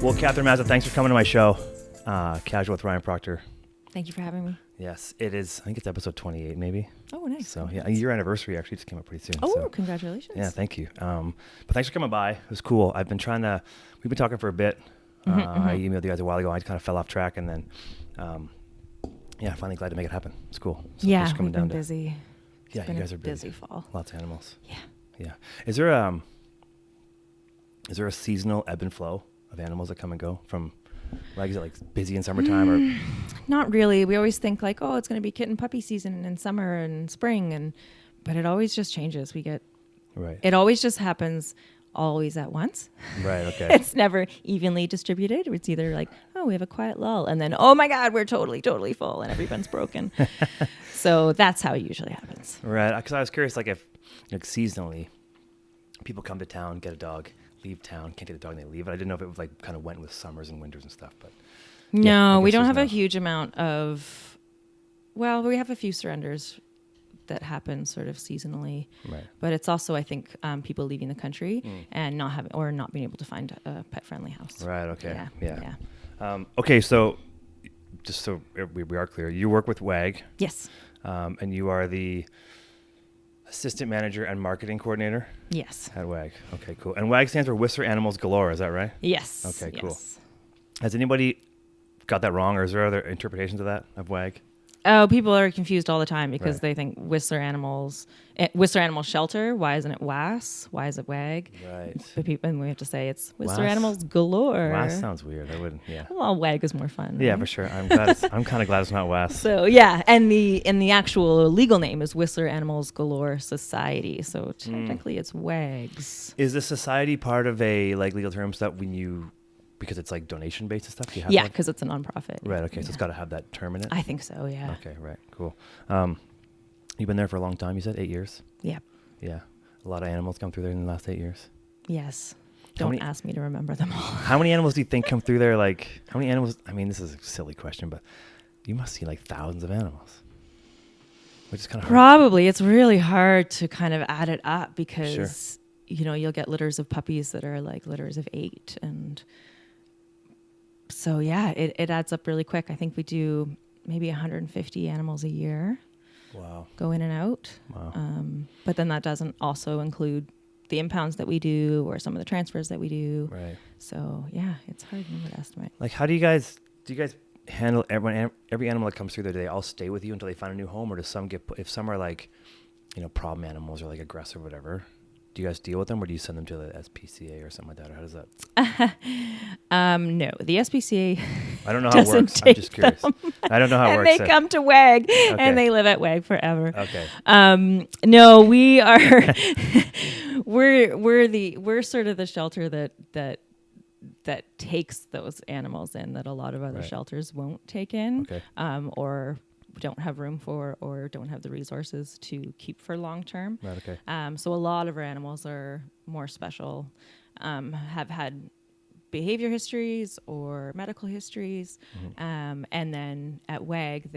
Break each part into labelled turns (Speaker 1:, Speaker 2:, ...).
Speaker 1: Well, Catherine Mazza, thanks for coming to my show, Casual with Ryan Proctor.
Speaker 2: Thank you for having me.
Speaker 1: Yes, it is. I think it's episode 28, maybe.
Speaker 2: Oh, nice.
Speaker 1: So, yeah, a year anniversary actually just came up pretty soon.
Speaker 2: Oh,
Speaker 1: so.
Speaker 2: Congratulations.
Speaker 1: Yeah, thank you. But thanks for coming by. It was cool. We've been talking for a bit. I emailed you guys a while ago. I kind of fell off track, and then, finally glad to make it happen. It's cool. So
Speaker 2: yeah,
Speaker 1: thanks for coming
Speaker 2: we've been
Speaker 1: down
Speaker 2: busy.
Speaker 1: Yeah, you guys are busy.
Speaker 2: Busy fall.
Speaker 1: Lots of animals.
Speaker 2: Yeah.
Speaker 1: Yeah. Is there a seasonal ebb and flow of animals that come and go from? Like, is it like busy in summertime or?
Speaker 2: Not really. We always think like, oh, it's going to be kitten puppy season in summer and spring, but it always just changes.
Speaker 1: Right.
Speaker 2: It always just happens always at once.
Speaker 1: Right. Okay.
Speaker 2: It's never evenly distributed. It's either like, oh, we have a quiet lull, and then, oh my God, we're totally full and everyone's broken. So that's how it usually happens.
Speaker 1: Right. Because I was curious, like if seasonally people come to town, get a dog, leave town, can't get a dog, and they leave. But I didn't know if it was like kind of went with summers and winters and stuff. But
Speaker 2: no, we don't have a huge amount of. Well, we have a few surrenders that happen sort of seasonally,
Speaker 1: right.
Speaker 2: But it's also, I think, people leaving the country and not being able to find a pet-friendly house.
Speaker 1: Right. Okay.
Speaker 2: Yeah.
Speaker 1: Okay. So, just so we are clear, you work with WAG.
Speaker 2: Yes.
Speaker 1: And you are the assistant manager and marketing coordinator.
Speaker 2: Yes.
Speaker 1: At WAG. Okay. Cool. And WAG stands for Whistler Animals Galore. Is that right?
Speaker 2: Yes.
Speaker 1: Okay.
Speaker 2: Yes.
Speaker 1: Cool. Has anybody got that wrong, or is there other interpretations of that of WAG?
Speaker 2: Oh, people are confused all the time because
Speaker 1: Right.
Speaker 2: they think Whistler Animal Shelter. Why isn't it WAS? Why is it WAG?
Speaker 1: Right.
Speaker 2: And we have to say it's Whistler
Speaker 1: WAS?
Speaker 2: Animals Galore.
Speaker 1: WAS sounds weird. I wouldn't. Yeah.
Speaker 2: Well, WAG is more fun.
Speaker 1: Yeah,
Speaker 2: right?
Speaker 1: for sure. I'm glad. I'm kind of glad it's not WAS.
Speaker 2: So yeah, and the actual legal name is Whistler Animals Galore Society. So technically, it's WAGs.
Speaker 1: Is the society part of a like legal terms that because it's like donation based and stuff? You have
Speaker 2: Yeah,
Speaker 1: that?
Speaker 2: because it's a nonprofit.
Speaker 1: Right. Okay. So
Speaker 2: Yeah.
Speaker 1: it's got to have that term in it.
Speaker 2: I think so. Yeah.
Speaker 1: Okay. Right. Cool. You've been there for a long time. You said 8 years.
Speaker 2: Yeah.
Speaker 1: Yeah. A lot of animals come through there in the last 8 years.
Speaker 2: Yes.
Speaker 1: How
Speaker 2: Don't
Speaker 1: many-
Speaker 2: ask me to remember them all.
Speaker 1: How many animals do you think come through there? Like, how many animals? I mean, this is a silly question, but you must see like thousands of animals, which is kind of hard.
Speaker 2: Probably. It's really hard to kind of add it up because, you'll get litters of puppies that are like litters of 8. And so, yeah, it adds up really quick. I think we do maybe 150 animals a year
Speaker 1: Wow.
Speaker 2: go in and out.
Speaker 1: Wow.
Speaker 2: But then that doesn't also include the impounds that we do or some of the transfers that we do.
Speaker 1: Right.
Speaker 2: So, yeah, it's a hard number to estimate.
Speaker 1: Like, how do you guys handle every animal that comes through there? Do they all stay with you until they find a new home, or do some if some are like, problem animals or like aggressive or whatever? Do you guys deal with them, or do you send them to the SPCA or something like that? Or how does that?
Speaker 2: No, the SPCA
Speaker 1: I don't know how it
Speaker 2: doesn't
Speaker 1: works. I'm just
Speaker 2: take
Speaker 1: curious. I don't know how it
Speaker 2: and
Speaker 1: works.
Speaker 2: they come to WAG
Speaker 1: Okay.
Speaker 2: and they live at WAG forever.
Speaker 1: Okay.
Speaker 2: No, we are we're sort of the shelter that takes those animals in that a lot of other
Speaker 1: Right.
Speaker 2: shelters won't take in.
Speaker 1: Okay.
Speaker 2: Or don't have room for or don't have the resources to keep for long term.
Speaker 1: Right. Okay.
Speaker 2: So a lot of our animals are more special, have had behavior histories or medical histories. And then at WAG,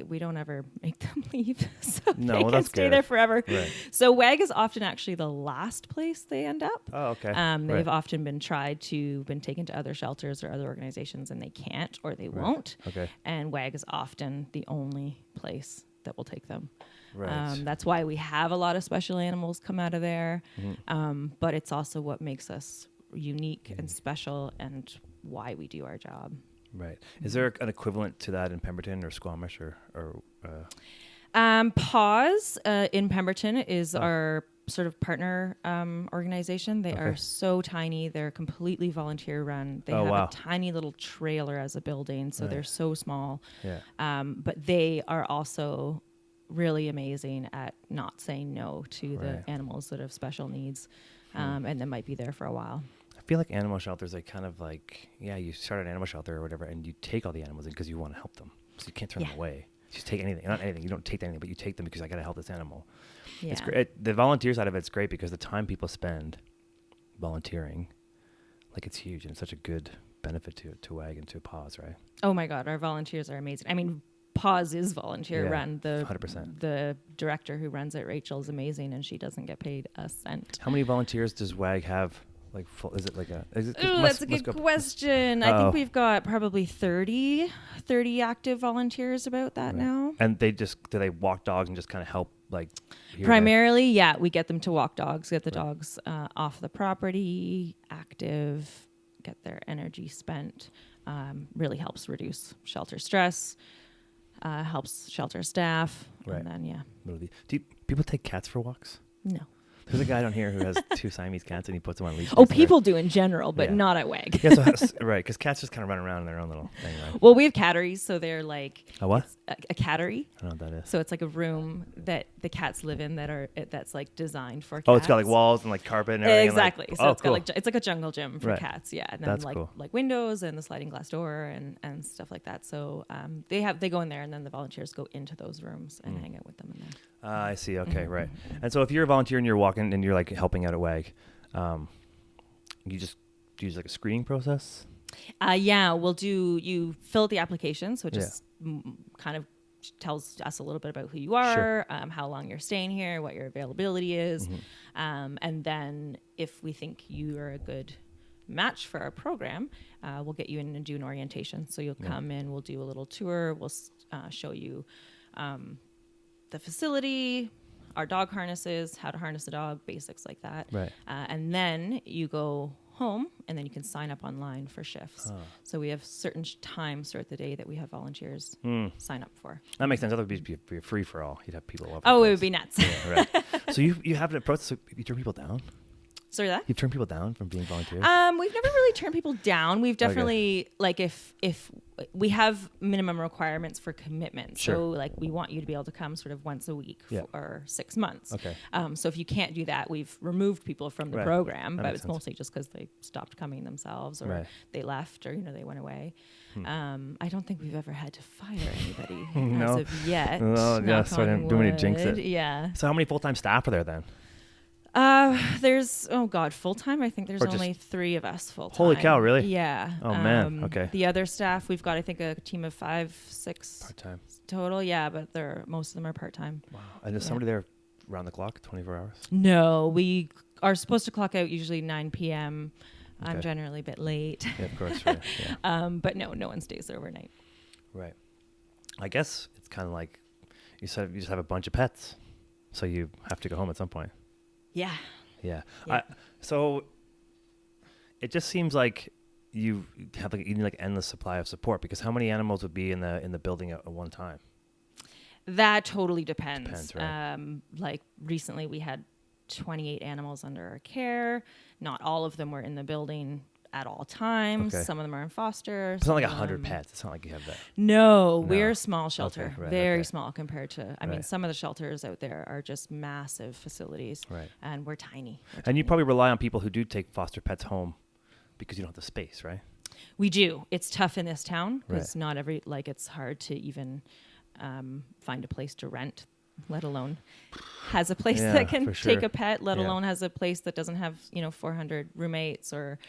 Speaker 2: we don't ever make them leave. So
Speaker 1: No,
Speaker 2: they
Speaker 1: well,
Speaker 2: can
Speaker 1: that's
Speaker 2: stay
Speaker 1: good.
Speaker 2: there forever.
Speaker 1: Right.
Speaker 2: So WAG is often actually the last place they end up.
Speaker 1: Oh, okay.
Speaker 2: They've
Speaker 1: Right.
Speaker 2: often been taken to other shelters or other organizations, and they can't or they won't.
Speaker 1: Okay.
Speaker 2: And WAG is often the only place that will take them.
Speaker 1: Right.
Speaker 2: That's why we have a lot of special animals come out of there. But it's also what makes us unique and special and why we do our job.
Speaker 1: Right. Is there an equivalent to that in Pemberton or Squamish or
Speaker 2: Paws in Pemberton is our sort of partner organization. They are so tiny. They're completely volunteer run. They have
Speaker 1: wow.
Speaker 2: a tiny little trailer as a building, so they're so small.
Speaker 1: Yeah.
Speaker 2: But they are also really amazing at not saying no to the animals that have special needs and that might be there for a while.
Speaker 1: I feel like animal shelters, they kind of like, you start an animal shelter or whatever, and you take all the animals in because you want to help them. So you can't turn them away. You just take anything. Not anything. You don't take anything, but you take them because I got to help this animal.
Speaker 2: Yeah.
Speaker 1: It's great. The volunteer side of it's great because the time people spend volunteering, like, it's huge, and it's such a good benefit to WAG and to Paws, right?
Speaker 2: Oh my God, our volunteers are amazing. I mean, Paws is volunteer
Speaker 1: Yeah,
Speaker 2: run.
Speaker 1: 100%.
Speaker 2: The director who runs it, Rachel, is amazing, and she doesn't get paid a cent.
Speaker 1: How many volunteers does WAG have Like full? Is it like a? Is it,
Speaker 2: Oh, that's a good question. I think we've got probably 30 active volunteers about that now.
Speaker 1: And do they walk dogs and just kind of help like?
Speaker 2: Primarily, yeah, we get them to walk dogs, get the dogs off the property, active, get their energy spent. Really helps reduce shelter stress, helps shelter staff, and then
Speaker 1: Do people take cats for walks?
Speaker 2: No.
Speaker 1: There's a guy down here who has 2 Siamese cats and he puts them on leashes.
Speaker 2: Oh, people do in general, but not at WAG.
Speaker 1: Yeah, right, because cats just kind of run around in their own little thing, right?
Speaker 2: Well, we have catteries, so they're like
Speaker 1: a what?
Speaker 2: A cattery.
Speaker 1: I don't know what that is.
Speaker 2: So it's like a room that the cats live in that's like designed for cats.
Speaker 1: Oh, it's got like walls and like carpet and everything.
Speaker 2: Exactly.
Speaker 1: And
Speaker 2: So it's got like it's like a jungle gym for cats. Yeah, and then
Speaker 1: That's
Speaker 2: like
Speaker 1: cool.
Speaker 2: like windows and the sliding glass door and stuff like that. So they go in there, and then the volunteers go into those rooms and hang out with them in there.
Speaker 1: I see. Okay, right. And so if you're a volunteer and you're walking and you're like helping out at WAG, you just use like a screening process?
Speaker 2: Yeah, you fill out the application, so it just kind of tells us a little bit about who you are, how long you're staying here, what your availability is, and then if we think you are a good match for our program, we'll get you in and do an orientation. So you'll come in, we'll do a little tour, we'll show you the facility, our dog harnesses, how to harness a dog, basics like that.
Speaker 1: Right.
Speaker 2: And then you go home, and then you can sign up online for shifts. So we have certain times throughout the day that we have volunteers sign up for.
Speaker 1: That makes sense. Otherwise, it'd be free for all. You'd have people all over
Speaker 2: Oh,
Speaker 1: the
Speaker 2: it
Speaker 1: place.
Speaker 2: would be nuts.
Speaker 1: Yeah, right. So you have an approach. So you turn people down.
Speaker 2: Sorry, that?
Speaker 1: You've turned people down from being volunteers?
Speaker 2: We've never really turned people down. We've definitely like if we have minimum requirements for commitment.
Speaker 1: Sure.
Speaker 2: So like we want you to be able to come sort of once a week for 6 months.
Speaker 1: Okay.
Speaker 2: So if you can't do that, we've removed people from the program, but it's mostly just because they stopped coming themselves or they left or they went away. I don't think we've ever had to fire anybody as of yet.
Speaker 1: Oh, yeah, so I didn't do any jinx it.
Speaker 2: Yeah.
Speaker 1: So how many full-time staff are there then?
Speaker 2: There's full time. I think there's only 3 of us full time.
Speaker 1: Holy cow, really?
Speaker 2: Yeah.
Speaker 1: Oh man. Okay.
Speaker 2: The other staff, we've got I think a team of 5, 6
Speaker 1: part-time
Speaker 2: total. Yeah, but most of them are part time.
Speaker 1: Wow. And is somebody there around the clock, 24 hours?
Speaker 2: No, we are supposed to clock out usually 9 p.m. Okay. I'm generally a bit late.
Speaker 1: Yeah, of course. Right. Yeah.
Speaker 2: But no one stays there overnight.
Speaker 1: Right. I guess it's kind of like you said. You just have a bunch of pets, so you have to go home at some point.
Speaker 2: Yeah.
Speaker 1: Yeah. So it just seems like you have like endless supply of support, because how many animals would be in the building at one time?
Speaker 2: That totally depends.
Speaker 1: Depends, right?
Speaker 2: Like recently we had 28 animals under our care. Not all of them were in the building at all times. Okay. Some of them are in foster.
Speaker 1: It's not like 100 pets. It's not like you have that.
Speaker 2: No, we're a small shelter.
Speaker 1: Okay, right,
Speaker 2: very small compared to, I mean, some of the shelters out there are just massive facilities.
Speaker 1: Right.
Speaker 2: And we're tiny.
Speaker 1: And you probably rely on people who do take foster pets home because you don't have the space, right?
Speaker 2: We do. It's tough in this town because not every, it's hard to even find a place to rent, let alone has a place that can take a pet, let alone has a place that doesn't have 400 roommates or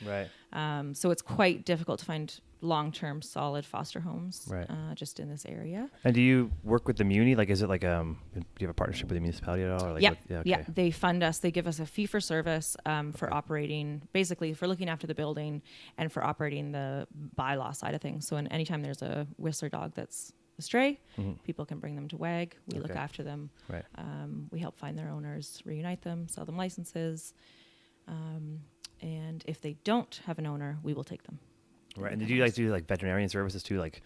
Speaker 2: so it's quite difficult to find long-term solid foster homes just in this area. And
Speaker 1: do you work with the muni? Like, is it like do you have a partnership with the municipality at all? Or
Speaker 2: yeah, they fund us. They give us a fee for service for operating, basically for looking after the building and for operating the bylaw side of things. So anytime there's a Whistler dog that's astray, people can bring them to WAG. We look after them. Right. We help find their owners, reunite them, sell them licenses, and if they don't have an owner, we will take them.
Speaker 1: Right. And did you do veterinarian services too? Like,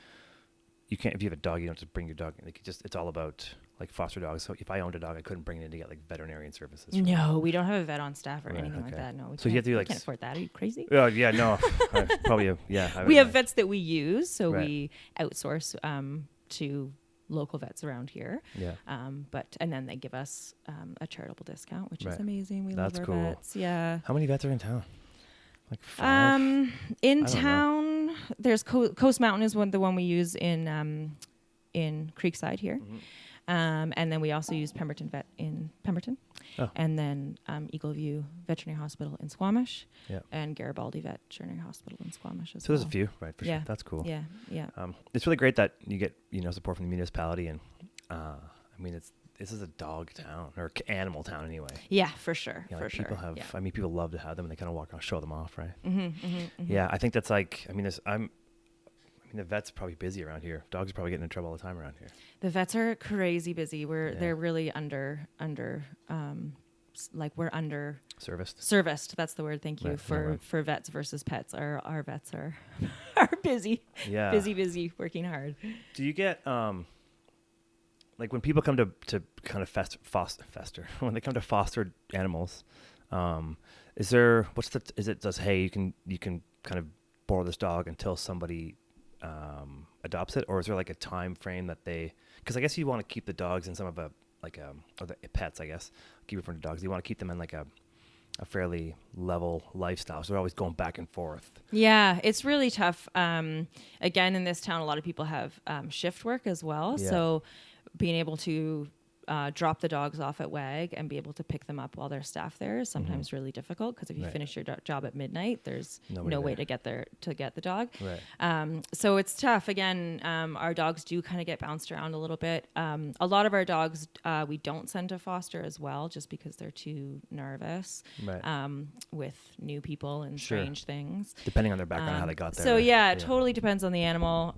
Speaker 1: you can't, if you have a dog, you don't just bring your dog. Like, it's all about foster dogs. So if I owned a dog, I couldn't bring it in to get veterinarian services.
Speaker 2: No, we don't have a vet on staff or anything like that. No,
Speaker 1: so you have to
Speaker 2: we can't afford that. Are you crazy?
Speaker 1: Oh yeah, no, probably
Speaker 2: we have vets that we use, so we outsource to local vets around here. Yeah. And then they give us a charitable discount, which is amazing. We love our vets. Yeah.
Speaker 1: How many vets are in town? Like 5?
Speaker 2: In town, there's Coast Mountain is the one we use in Creekside here. And then we also use Pemberton Vet in Pemberton. Oh. And then Eagle View Veterinary Hospital in Squamish. Yeah. And Garibaldi Veterinary Hospital in Squamish as well. So
Speaker 1: there's a few, right? For sure. That's cool.
Speaker 2: Yeah, yeah.
Speaker 1: It's really great that you get support from the municipality, and I mean this is a dog town or animal town anyway.
Speaker 2: Yeah, for sure.
Speaker 1: Yeah,
Speaker 2: For
Speaker 1: like
Speaker 2: sure.
Speaker 1: people have.
Speaker 2: Yeah.
Speaker 1: I mean, people love to have them, and they kind of walk around, show them off, right?
Speaker 2: Mm-hmm.
Speaker 1: Yeah, I think that's like. I mean, the vet's probably busy around here. Dogs are probably getting in trouble all the time around here.
Speaker 2: The vets are crazy busy.
Speaker 1: Yeah.
Speaker 2: They're really under we're under
Speaker 1: Serviced.
Speaker 2: That's the word. Thank you.
Speaker 1: Right.
Speaker 2: For vets versus pets. Our vets are busy.
Speaker 1: Yeah.
Speaker 2: Busy, working hard.
Speaker 1: Do you get like when people come to kind of fester when they come to foster animals, is there hey, you can kind of borrow this dog until somebody adopts it, or is there like a time frame that because I guess you want to keep the dogs in some of or the pets, I guess, keep it from the dogs, you want to keep them in like a fairly level lifestyle, so they're always going back and forth.
Speaker 2: Yeah, it's really tough. Again, in this town, a lot of people have shift work as well.
Speaker 1: Yeah.
Speaker 2: So being able to drop the dogs off at WAG and be able to pick them up while there's staff there is sometimes really difficult, because if you
Speaker 1: Right.
Speaker 2: finish your job at midnight, there's
Speaker 1: Nobody
Speaker 2: no way
Speaker 1: there.
Speaker 2: to get the dog.
Speaker 1: Right.
Speaker 2: So it's tough. Again, our dogs do kind of get bounced around a little bit. A lot of our dogs we don't send to foster as well, just because they're too nervous
Speaker 1: Right.
Speaker 2: with new people and
Speaker 1: Sure.
Speaker 2: strange things.
Speaker 1: Depending on their background, how they got there.
Speaker 2: So
Speaker 1: right?
Speaker 2: yeah, it totally depends on the animal,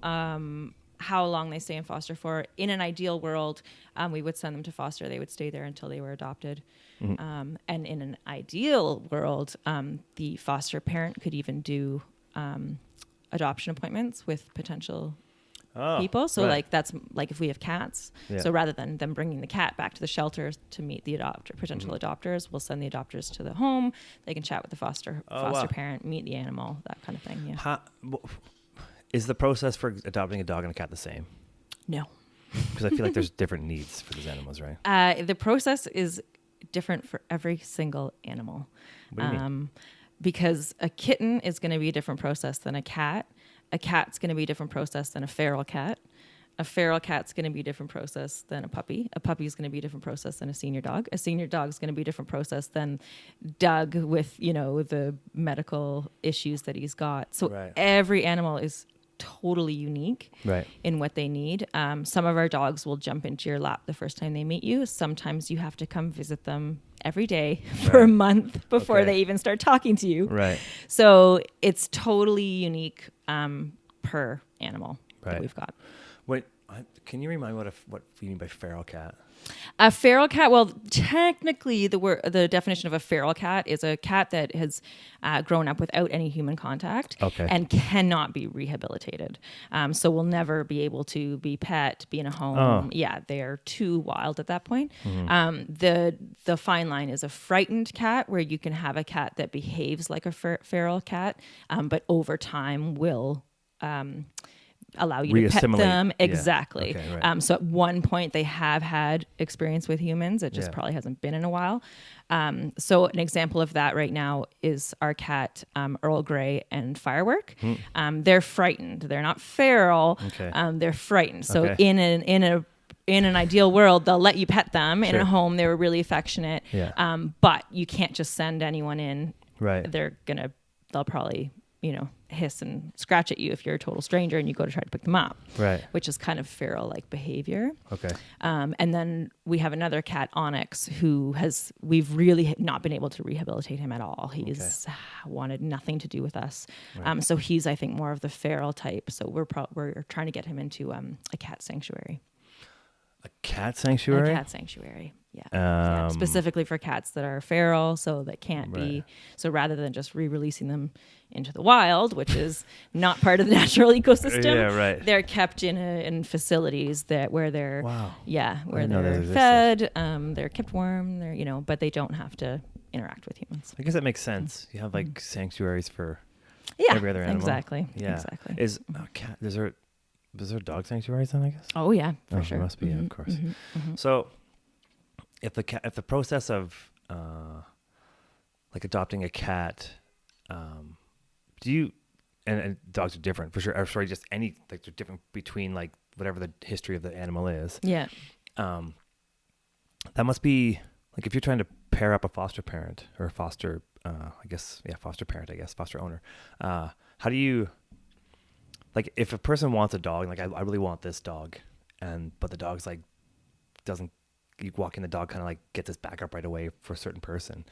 Speaker 2: how long they stay in foster for. In an ideal world, we would send them to foster. They would stay there until they were adopted. And in an ideal world, the foster parent could even do adoption appointments with potential people. So
Speaker 1: right.
Speaker 2: like that's like if we have cats.
Speaker 1: Yeah.
Speaker 2: So rather than them bringing the cat back to the shelter to meet the potential adopters, we'll send the adopters to the home. They can chat with the foster
Speaker 1: wow.
Speaker 2: parent, meet the animal, that kind of thing. Yeah.
Speaker 1: Is the process for adopting a dog and a cat the same?
Speaker 2: No.
Speaker 1: Because I feel like there's different needs for these animals, right?
Speaker 2: The process is different for every single animal.
Speaker 1: What do you mean?
Speaker 2: Because a kitten is going to be a different process than a cat. A cat's going to be a different process than a feral cat. A feral cat's going to be a different process than a puppy. A puppy is going to be a different process than a senior dog. A senior dog is going to be a different process than Doug with, the medical issues that he's got. So
Speaker 1: Right.
Speaker 2: every animal is totally unique
Speaker 1: Right.
Speaker 2: in what they need. Some of our dogs will jump into your lap the first time they meet you. Sometimes you have to come visit them every day for a
Speaker 1: Right.
Speaker 2: month before
Speaker 1: Okay.
Speaker 2: they even start talking to you.
Speaker 1: Right.
Speaker 2: So it's totally unique per animal
Speaker 1: Right.
Speaker 2: that we've got.
Speaker 1: Wait, can you remind me what you mean by feral cat?
Speaker 2: A feral cat, well, technically the definition of a feral cat is a cat that has grown up without any human contact
Speaker 1: Okay.
Speaker 2: and cannot be rehabilitated. So will never be able to be pet, be in a home.
Speaker 1: Oh.
Speaker 2: Yeah, they're too wild at that point. The fine line is a frightened cat, where you can have a cat that behaves like a feral cat, but over time will allow you to pet
Speaker 1: Re-assimilate.
Speaker 2: them.
Speaker 1: Yeah.
Speaker 2: Exactly.
Speaker 1: Okay, right.
Speaker 2: So at one point they have had experience with humans. It just
Speaker 1: Yeah.
Speaker 2: probably hasn't been in a while. So an example of that right now is our cat, Earl Grey and Firework. They're frightened. They're not feral.
Speaker 1: Okay.
Speaker 2: They're frightened. So
Speaker 1: Okay.
Speaker 2: in an ideal world, they'll let you pet them. In
Speaker 1: Sure.
Speaker 2: a home, they were really affectionate.
Speaker 1: Yeah.
Speaker 2: But you can't just send anyone in.
Speaker 1: Right.
Speaker 2: They'll probably, hiss and scratch at you if you're a total stranger and you go to try to pick them up.
Speaker 1: Right.
Speaker 2: Which is kind of feral-like behavior.
Speaker 1: Okay.
Speaker 2: And then we have another cat, Onyx, we've really not been able to rehabilitate him at all. He's wanted nothing to do with us.
Speaker 1: Right.
Speaker 2: So he's, I think, more of the feral type. So we're trying to get him into a cat sanctuary.
Speaker 1: A cat sanctuary?
Speaker 2: A cat sanctuary, yeah. Yeah. Specifically for cats that are feral, so that can't be.
Speaker 1: Right.
Speaker 2: So rather than just re-releasing them into the wild, which is not part of the natural ecosystem,
Speaker 1: Yeah, right.
Speaker 2: they're kept in facilities where they're
Speaker 1: Wow.
Speaker 2: where
Speaker 1: didn't know that
Speaker 2: they're
Speaker 1: existed.
Speaker 2: fed, they're kept warm, but they don't have to interact with humans.
Speaker 1: I guess that makes sense. You have like sanctuaries for
Speaker 2: Yeah,
Speaker 1: every other animal.
Speaker 2: exactly.
Speaker 1: Yeah.
Speaker 2: Exactly.
Speaker 1: Is a cat? Is there dog sanctuaries then? I guess.
Speaker 2: Oh yeah, for
Speaker 1: Oh,
Speaker 2: sure.
Speaker 1: there must be, yeah, of course. So, if the process of like adopting a cat, do you and dogs are different for sure. Or sorry, just any like they're different between like whatever the history of the animal is.
Speaker 2: Yeah.
Speaker 1: That must be like if you're trying to pair up a foster parent or a foster, foster parent, foster owner. How do you? Like if a person wants a dog, like I really want this dog, but the dog's like doesn't you walk in, the dog kind of like gets its back up right away for a certain person.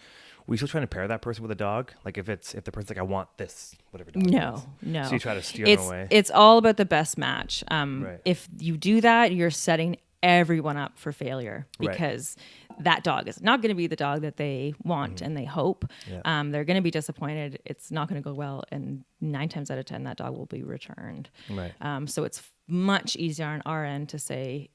Speaker 1: We still trying to pair that person with a dog? Like if the person's like, I want this, whatever dog it is.
Speaker 2: No.
Speaker 1: So you try to steer them away?
Speaker 2: It's all about the best match.
Speaker 1: Right.
Speaker 2: If you do that, you're setting everyone up for failure, because that dog is not going to be the dog that they want and they hope.
Speaker 1: Yeah.
Speaker 2: They're going to be disappointed. It's not going to go well. And 9 times out of 10, that dog will be returned.
Speaker 1: Right.
Speaker 2: So it's much easier on our end to say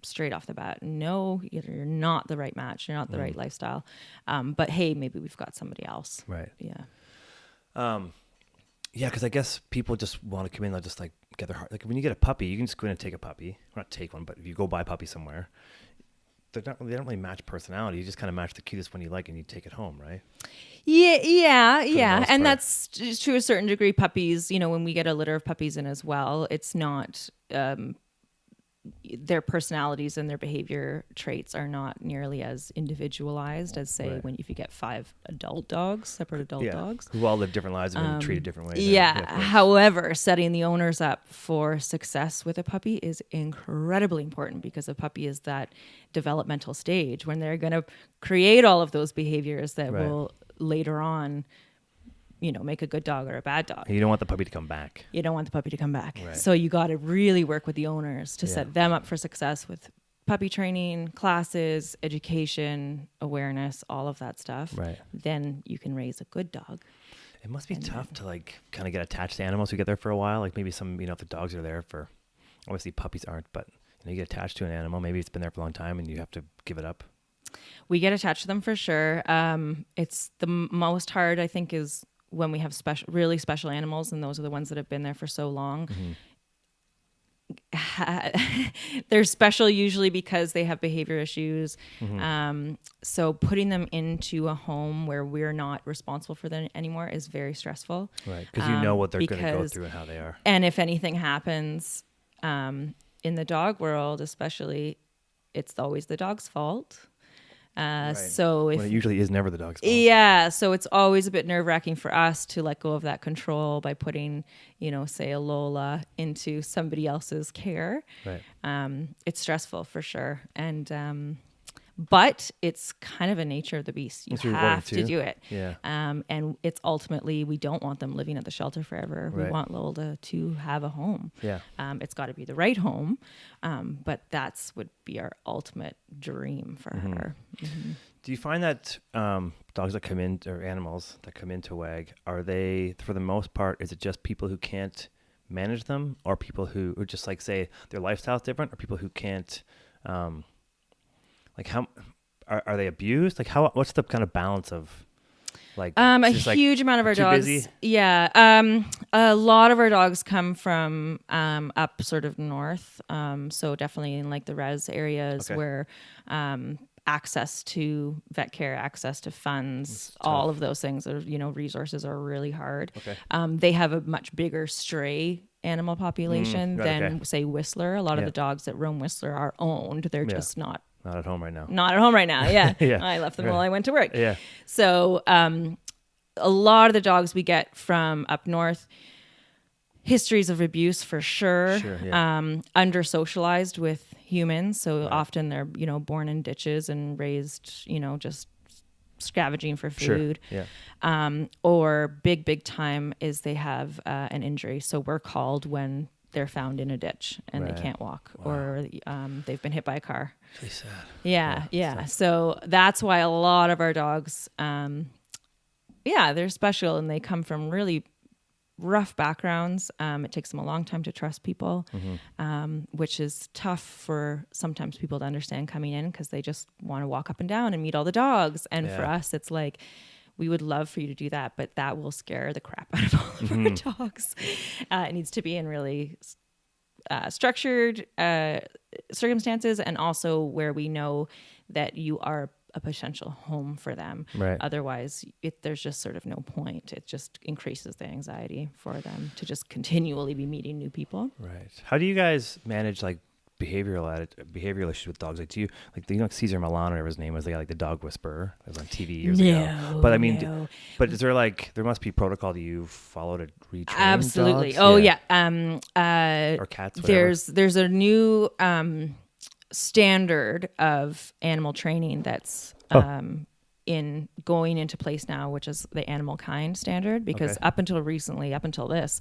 Speaker 2: straight off the bat, no, you're not the right match. You're not the right lifestyle. But hey, maybe we've got somebody else.
Speaker 1: Right.
Speaker 2: Yeah.
Speaker 1: Yeah, because I guess people just want to come in and just like get their heart. Like when you get a puppy, you can just go in and take a puppy. Or not take one, but if you go buy a puppy somewhere, they don't really match personality. You just kind of match the cutest one you like and you take it home, right?
Speaker 2: Yeah.
Speaker 1: most
Speaker 2: And
Speaker 1: part.
Speaker 2: that's to a certain degree. Puppies, when we get a litter of puppies in as well, it's not, their personalities and their behavior traits are not nearly as individualized as, say, if you get 5 separate adult dogs.
Speaker 1: Who all live different lives and been treated different ways.
Speaker 2: Yeah. However, setting the owners up for success with a puppy is incredibly important, because a puppy is that developmental stage when they're going to create all of those behaviors that will later on, make a good dog or a bad dog.
Speaker 1: You don't want the puppy to come back.
Speaker 2: You don't want the puppy to come back.
Speaker 1: Right.
Speaker 2: So you got to really work with the owners to set them up for success with puppy training, classes, education, awareness, all of that stuff.
Speaker 1: Right.
Speaker 2: Then you can raise a good dog.
Speaker 1: It must be tough to like kind of get attached to animals who get there for a while. Like maybe some, if the dogs are there for, obviously puppies aren't, but you get attached to an animal. Maybe it's been there for a long time and you have to give it up.
Speaker 2: We get attached to them for sure. It's the most hard, I think, is when we have really special animals, and those are the ones that have been there for so long. They're special usually because they have behavior issues. So putting them into a home where we're not responsible for them anymore is very stressful.
Speaker 1: Right, because you know what they're going to go through and how they are.
Speaker 2: And if anything happens in the dog world, especially, it's always the dog's fault. So if
Speaker 1: it usually is never the dog's fault.
Speaker 2: Yeah, so it's always a bit nerve-wracking for us to let go of that control by putting, say a Lola into somebody else's care.
Speaker 1: Right.
Speaker 2: It's stressful for sure, and but it's kind of a nature of the beast. You have to do it.
Speaker 1: Yeah.
Speaker 2: And it's ultimately, we don't want them living at the shelter forever. We want Lola to have a home.
Speaker 1: Yeah.
Speaker 2: It's got to be the right home, but that's would be our ultimate dream for her.
Speaker 1: Do you find that dogs that come in, or animals that come into WAG, are they, for the most part, is it just people who can't manage them, or people who are just like, say, their lifestyle's different, or people who can't, like how, are they abused? Like what's the kind of balance of like,
Speaker 2: a huge amount of our dogs.
Speaker 1: Busy?
Speaker 2: Yeah. A lot of our dogs come from up sort of north. So definitely in like the res areas where access to vet care, access to funds, all of those things are, resources are really hard.
Speaker 1: Okay.
Speaker 2: They have a much bigger stray animal population than say Whistler. A lot of the dogs that roam Whistler are owned. They're just not
Speaker 1: at home right now.
Speaker 2: Not at home right now. Yeah.
Speaker 1: Yeah.
Speaker 2: I left them while I went to work.
Speaker 1: Yeah.
Speaker 2: So a lot of the dogs we get from up north, histories of abuse for sure. Under socialized with humans. So often they're, born in ditches and raised, just scavenging for food. Or big time is they have an injury. So we're called when they're found in a ditch and they can't walk, or they've been hit by a car.
Speaker 1: Really sad.
Speaker 2: Yeah. So that's why a lot of our dogs, they're special, and they come from really rough backgrounds. It takes them a long time to trust people, which is tough for sometimes people to understand coming in, because they just want to walk up and down and meet all the dogs. And for us, it's like, we would love for you to do that, but that will scare the crap out of all of our dogs. It needs to be in really structured circumstances, and also where we know that you are a potential home for them.
Speaker 1: Right.
Speaker 2: Otherwise, there's just sort of no point. It just increases the anxiety for them to just continually be meeting new people.
Speaker 1: Right. How do you guys manage like behavioral issues with dogs? Like, do you like Caesar Milan, or whatever his name was, the guy, like the dog whisperer that was on TV years ago? But I mean, but is there there must be protocol that you follow to retrain
Speaker 2: Absolutely.
Speaker 1: dogs?
Speaker 2: Oh yeah.
Speaker 1: Or cats. Whatever.
Speaker 2: There's a new standard of animal training that's in going into place now, which is the animal kind standard, because
Speaker 1: Okay.
Speaker 2: up until this,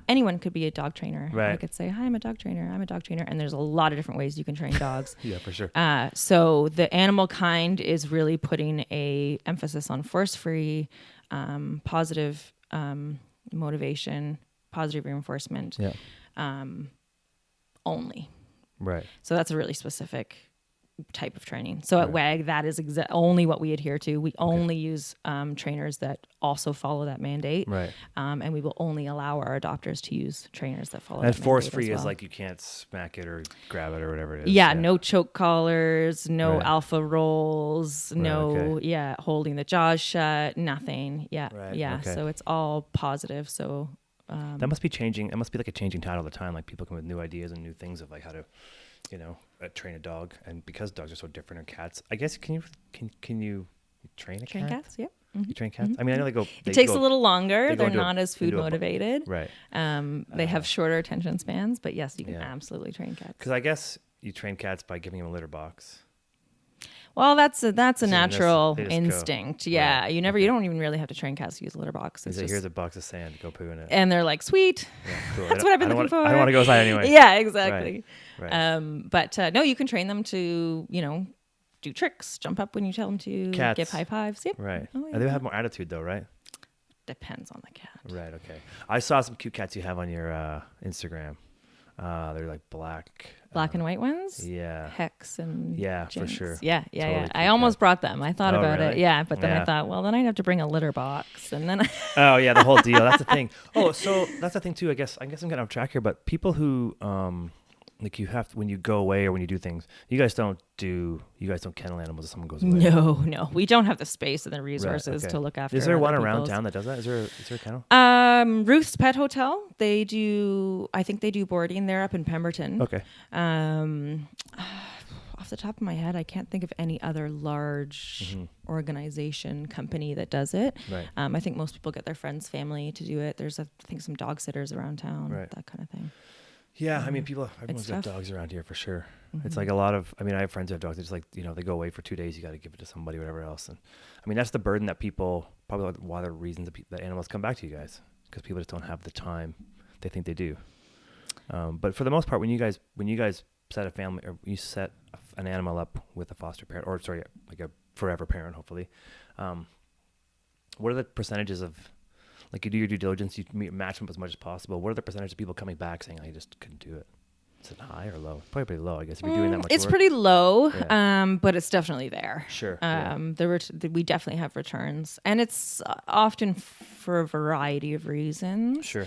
Speaker 2: anyone could be a dog trainer. I
Speaker 1: Right.
Speaker 2: could say, hi, I'm a dog trainer, and there's a lot of different ways you can train dogs.
Speaker 1: Yeah, for sure.
Speaker 2: So the animal kind is really putting a emphasis on force-free, positive motivation, positive reinforcement
Speaker 1: Yeah.
Speaker 2: only.
Speaker 1: Right.
Speaker 2: So that's a really specific type of training. So at WAG, that is only what we adhere to. We only use trainers that also follow that mandate.
Speaker 1: Right.
Speaker 2: And we will only allow our adopters to use trainers that follow
Speaker 1: And
Speaker 2: that
Speaker 1: force
Speaker 2: mandate
Speaker 1: free
Speaker 2: as well.
Speaker 1: is like you can't smack it or grab it or whatever it is.
Speaker 2: Yeah, no choke collars, no
Speaker 1: Right.
Speaker 2: alpha rolls,
Speaker 1: okay.
Speaker 2: holding the jaws shut, nothing. Yeah,
Speaker 1: Right,
Speaker 2: yeah.
Speaker 1: okay.
Speaker 2: So it's all positive. So
Speaker 1: That must be changing. It must be like a changing tide all the time. Like people come with new ideas and new things of like how to, train a dog. And because dogs are so different, or cats, I guess can you train a
Speaker 2: train
Speaker 1: cat?
Speaker 2: cats, yep.
Speaker 1: You train cats? I mean, I know they go.
Speaker 2: It takes a little longer.
Speaker 1: they go
Speaker 2: They're
Speaker 1: into a-
Speaker 2: not as food
Speaker 1: into a bu-
Speaker 2: motivated.
Speaker 1: Right.
Speaker 2: They have shorter attention spans, but yes, you can
Speaker 1: Yeah.
Speaker 2: absolutely train cats.
Speaker 1: Because I guess you train cats by giving them a litter box.
Speaker 2: Well, that's a
Speaker 1: So
Speaker 2: natural
Speaker 1: they just go.
Speaker 2: instinct. Yeah,
Speaker 1: Right.
Speaker 2: you don't even really have to train cats to use a litter box.
Speaker 1: They
Speaker 2: It's
Speaker 1: say,
Speaker 2: just,
Speaker 1: here's a box of sand. Go poo in it.
Speaker 2: and they're like, sweet.
Speaker 1: Yeah, cool.
Speaker 2: That's what I've been looking for.
Speaker 1: I don't want to go outside anyway.
Speaker 2: Yeah, exactly.
Speaker 1: Right.
Speaker 2: But no, you can train them to, do tricks, jump up when you tell them to,
Speaker 1: Cats.
Speaker 2: give high fives. Yep.
Speaker 1: Right.
Speaker 2: Oh, yeah.
Speaker 1: And they have more attitude though, right?
Speaker 2: Depends on the cat.
Speaker 1: Right. Okay. I saw some cute cats you have on your Instagram. They're like black.
Speaker 2: Black and white ones?
Speaker 1: Yeah.
Speaker 2: Hex and
Speaker 1: Yeah, for
Speaker 2: Jinx.
Speaker 1: sure.
Speaker 2: Yeah.
Speaker 1: Totally cute
Speaker 2: I almost
Speaker 1: cat.
Speaker 2: brought them. I thought
Speaker 1: Oh,
Speaker 2: about it.
Speaker 1: really?
Speaker 2: Yeah, but then I
Speaker 1: Yeah.
Speaker 2: thought, well, then I'd have to bring a litter box, and then
Speaker 1: Oh yeah, the whole deal. That's the thing. Oh, so that's the thing too. I guess I'm getting off track here, but people who like you have to, when you go away or when you do things, you guys don't kennel animals if someone goes away.
Speaker 2: no, we don't have the space and the resources
Speaker 1: okay.
Speaker 2: to look after.
Speaker 1: Is there
Speaker 2: other
Speaker 1: one around
Speaker 2: people's.
Speaker 1: town that does that? Is there a kennel?
Speaker 2: Ruth's Pet Hotel. They do. I think they do boarding. They're up in Pemberton.
Speaker 1: Okay.
Speaker 2: Off the top of my head, I can't think of any other large organization company that does it.
Speaker 1: Right.
Speaker 2: I think most people get their friends, family to do it. There's, I think, some dog sitters around town,
Speaker 1: Right.
Speaker 2: that kind of thing.
Speaker 1: Yeah, I mean, everyone's got
Speaker 2: tough.
Speaker 1: dogs around here for sure. It's like I have friends who have dogs. It's like, they go away for 2 days. You got to give it to somebody, whatever else. And I mean, that's the burden that people, probably one of the reasons that animals come back to you guys, because people just don't have the time they think they do. But for the most part, when you guys set a family, or you set an animal up with a foster parent, or like a forever parent, hopefully, what are the percentages of, like, you do your due diligence, you match them up as much as possible. What are the percentage of people coming back saying, I just couldn't do it? Is it high or low? Probably pretty low, I guess, if you're doing that much
Speaker 2: It's
Speaker 1: work.
Speaker 2: pretty low,
Speaker 1: Yeah.
Speaker 2: but it's definitely there.
Speaker 1: Sure.
Speaker 2: We definitely have returns, and it's often for a variety of reasons.
Speaker 1: Sure.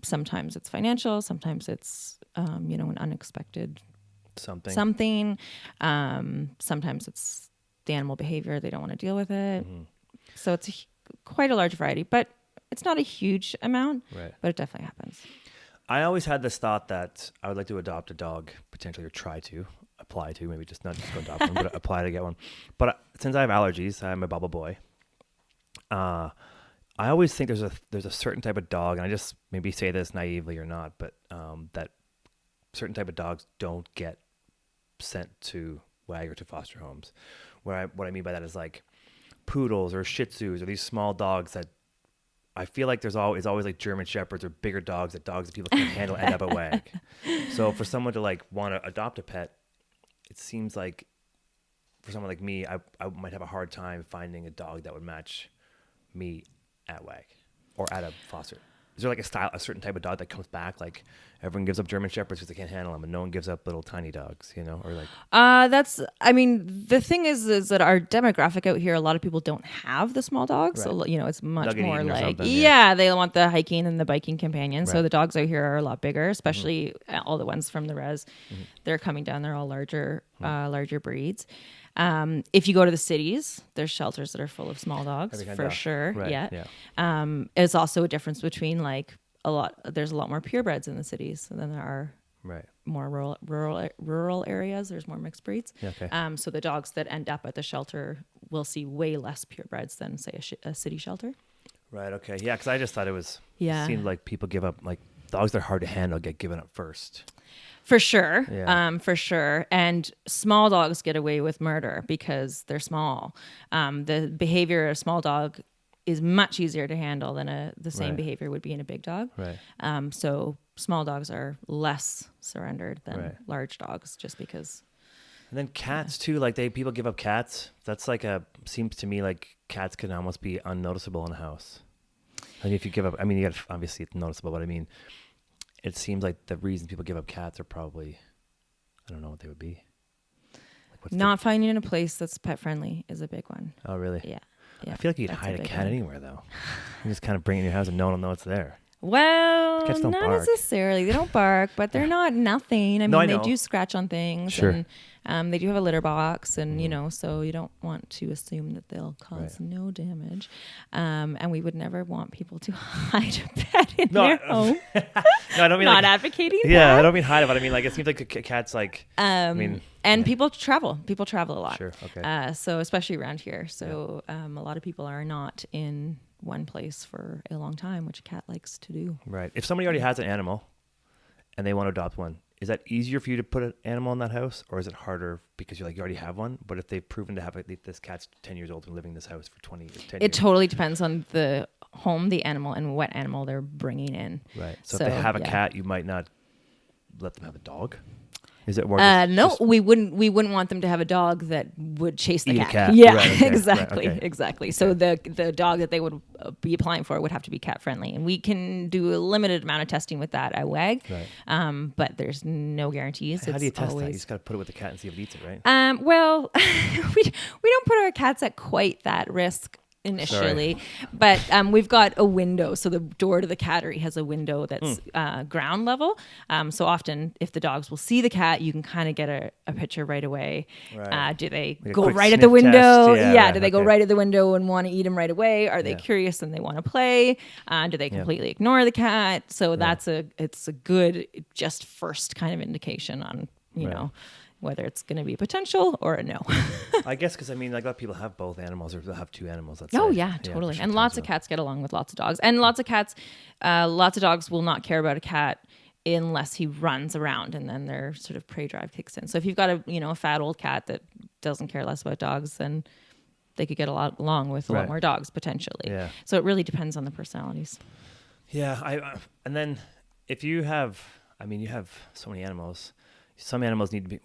Speaker 2: Sometimes it's financial, sometimes it's an unexpected
Speaker 1: Something.
Speaker 2: Sometimes it's the animal behavior; they don't want to deal with it. So it's quite a large variety, but it's not a huge amount.
Speaker 1: Right.
Speaker 2: But it definitely happens.
Speaker 1: I always had this thought that I would like to adopt a dog, potentially, or apply to, maybe just not just go adopt one, but apply to get one. But since I have allergies, I'm a bubble boy. I always think there's a certain type of dog, and I just maybe say this naively or not, but that certain type of dogs don't get sent to WAG or to foster homes. What I mean by that is like poodles or Shih Tzus or these small dogs that I feel like there's always like German Shepherds or bigger dogs that people can't handle end up at WAG. So for someone to like want to adopt a pet, it seems like for someone like me, I might have a hard time finding a dog that would match me at WAG or at a foster. Is there like a certain type of dog that comes back? Like everyone gives up German Shepherds because they can't handle them, and no one gives up little tiny dogs, or like.
Speaker 2: The thing is that our demographic out here, a lot of people don't have the small dogs.
Speaker 1: Right.
Speaker 2: So, it's much
Speaker 1: Nugget
Speaker 2: more
Speaker 1: eating or
Speaker 2: like,
Speaker 1: something,
Speaker 2: they want the hiking and the biking companion. So
Speaker 1: Right.
Speaker 2: the dogs out here are a lot bigger, especially all the ones from the res. They're coming down. They're all larger breeds. If you go to the cities, there's shelters that are full of small dogs
Speaker 1: Every kind
Speaker 2: for
Speaker 1: of dog.
Speaker 2: sure.
Speaker 1: Right,
Speaker 2: Yeah.
Speaker 1: yeah.
Speaker 2: It's also a difference between there's a lot more purebreds in the cities than there are
Speaker 1: Right.
Speaker 2: more rural areas. There's more mixed breeds.
Speaker 1: Yeah, okay.
Speaker 2: So the dogs that end up at the shelter will see way less purebreds than say a city shelter.
Speaker 1: Right. Okay. Yeah. Because I just thought it
Speaker 2: Yeah.
Speaker 1: seemed like people give up like dogs that are hard to handle get given up first.
Speaker 2: For sure.
Speaker 1: Yeah.
Speaker 2: For sure. And small dogs get away with murder because they're small. The behavior of a small dog is much easier to handle than the same
Speaker 1: Right.
Speaker 2: behavior would be in a big dog.
Speaker 1: Right.
Speaker 2: So small dogs are less surrendered than
Speaker 1: Right.
Speaker 2: large dogs just because.
Speaker 1: And then cats too, like people give up cats. That's seems to me like cats can almost be unnoticeable in a house. I mean, if you give up, I mean, you got obviously it's noticeable, but I mean, it seems like the reason people give up cats are probably, I don't know what they would be. Like
Speaker 2: Not finding a place that's pet friendly is a big one.
Speaker 1: Oh, really?
Speaker 2: Yeah.
Speaker 1: I feel like you could
Speaker 2: that's
Speaker 1: hide a
Speaker 2: big
Speaker 1: cat
Speaker 2: one.
Speaker 1: anywhere though. You just kind of bring it in your house and no one will know it's there.
Speaker 2: Well,
Speaker 1: Cats don't
Speaker 2: not
Speaker 1: bark.
Speaker 2: necessarily. They don't bark, but they're not nothing. I
Speaker 1: No,
Speaker 2: mean,
Speaker 1: I
Speaker 2: they
Speaker 1: know.
Speaker 2: do scratch on things.
Speaker 1: Sure.
Speaker 2: And they do have a litter box, and so you don't want to assume that they'll cause
Speaker 1: Right.
Speaker 2: no damage. And we would never want people to hide a pet in
Speaker 1: No,
Speaker 2: their home.
Speaker 1: No, I don't mean
Speaker 2: Not
Speaker 1: like,
Speaker 2: advocating
Speaker 1: yeah, I
Speaker 2: that.
Speaker 1: don't mean hide it, but I mean like it seems like a cat's like. I mean,
Speaker 2: And people travel. People travel a lot.
Speaker 1: Sure. Okay.
Speaker 2: So especially around here. So a lot of people are not in one place for a long time, which a cat likes to do.
Speaker 1: Right. If somebody already has an animal, and they want to adopt one, is that easier for you to put an animal in that house, or is it harder because you already have one? But if they've proven to have this cat's 10 years old and living in this house for 10
Speaker 2: It
Speaker 1: years.
Speaker 2: totally depends on the home, the animal, and what animal they're bringing in.
Speaker 1: Right. So if they have a
Speaker 2: yeah.
Speaker 1: cat, you might not let them have a dog. Is it more?
Speaker 2: No, we wouldn't want them to have a dog that would chase the
Speaker 1: Eat a
Speaker 2: cat.
Speaker 1: cat.
Speaker 2: Yeah,
Speaker 1: Right, okay,
Speaker 2: exactly,
Speaker 1: right, okay.
Speaker 2: exactly. So the dog that they would be applying for would have to be cat friendly, and we can do a limited amount of testing with that at WAG.
Speaker 1: Right.
Speaker 2: But there's no guarantees.
Speaker 1: How do you
Speaker 2: It's
Speaker 1: test that? You
Speaker 2: always-
Speaker 1: just got to put it with the cat and see if it eats it, right?
Speaker 2: Well, we don't put our cats at quite that risk initially, but we've got a window. So the door to the cattery has a window that's ground level. So often if the dogs will see the cat, you can kind of get a picture right away.
Speaker 1: Right.
Speaker 2: Do they
Speaker 1: Like a
Speaker 2: go
Speaker 1: quick
Speaker 2: right at the
Speaker 1: sniff
Speaker 2: window?
Speaker 1: test? Yeah,
Speaker 2: Yeah.
Speaker 1: right,
Speaker 2: Do they go
Speaker 1: okay.
Speaker 2: right at the window and want to eat them right away? Are they
Speaker 1: Yeah.
Speaker 2: curious and they want to play? Do they completely ignore the cat? So it's a good just first kind of indication on, you
Speaker 1: Right.
Speaker 2: know, whether it's going to be a potential or a no.
Speaker 1: I guess because I mean, like a lot of people have both animals, or they'll have two animals. Let's
Speaker 2: Oh
Speaker 1: say.
Speaker 2: yeah,
Speaker 1: for
Speaker 2: totally.
Speaker 1: sure,
Speaker 2: And lots
Speaker 1: tons
Speaker 2: of cats get along with lots of dogs. And lots of dogs will not care about a cat unless he runs around, and then their sort of prey drive kicks in. So if you've got a fat old cat that doesn't care less about dogs, then they could get along with a lot
Speaker 1: Right.
Speaker 2: more dogs potentially.
Speaker 1: Yeah.
Speaker 2: So it really depends on the personalities.
Speaker 1: Yeah, and then if you have, I mean, you have so many animals. Some animals need to be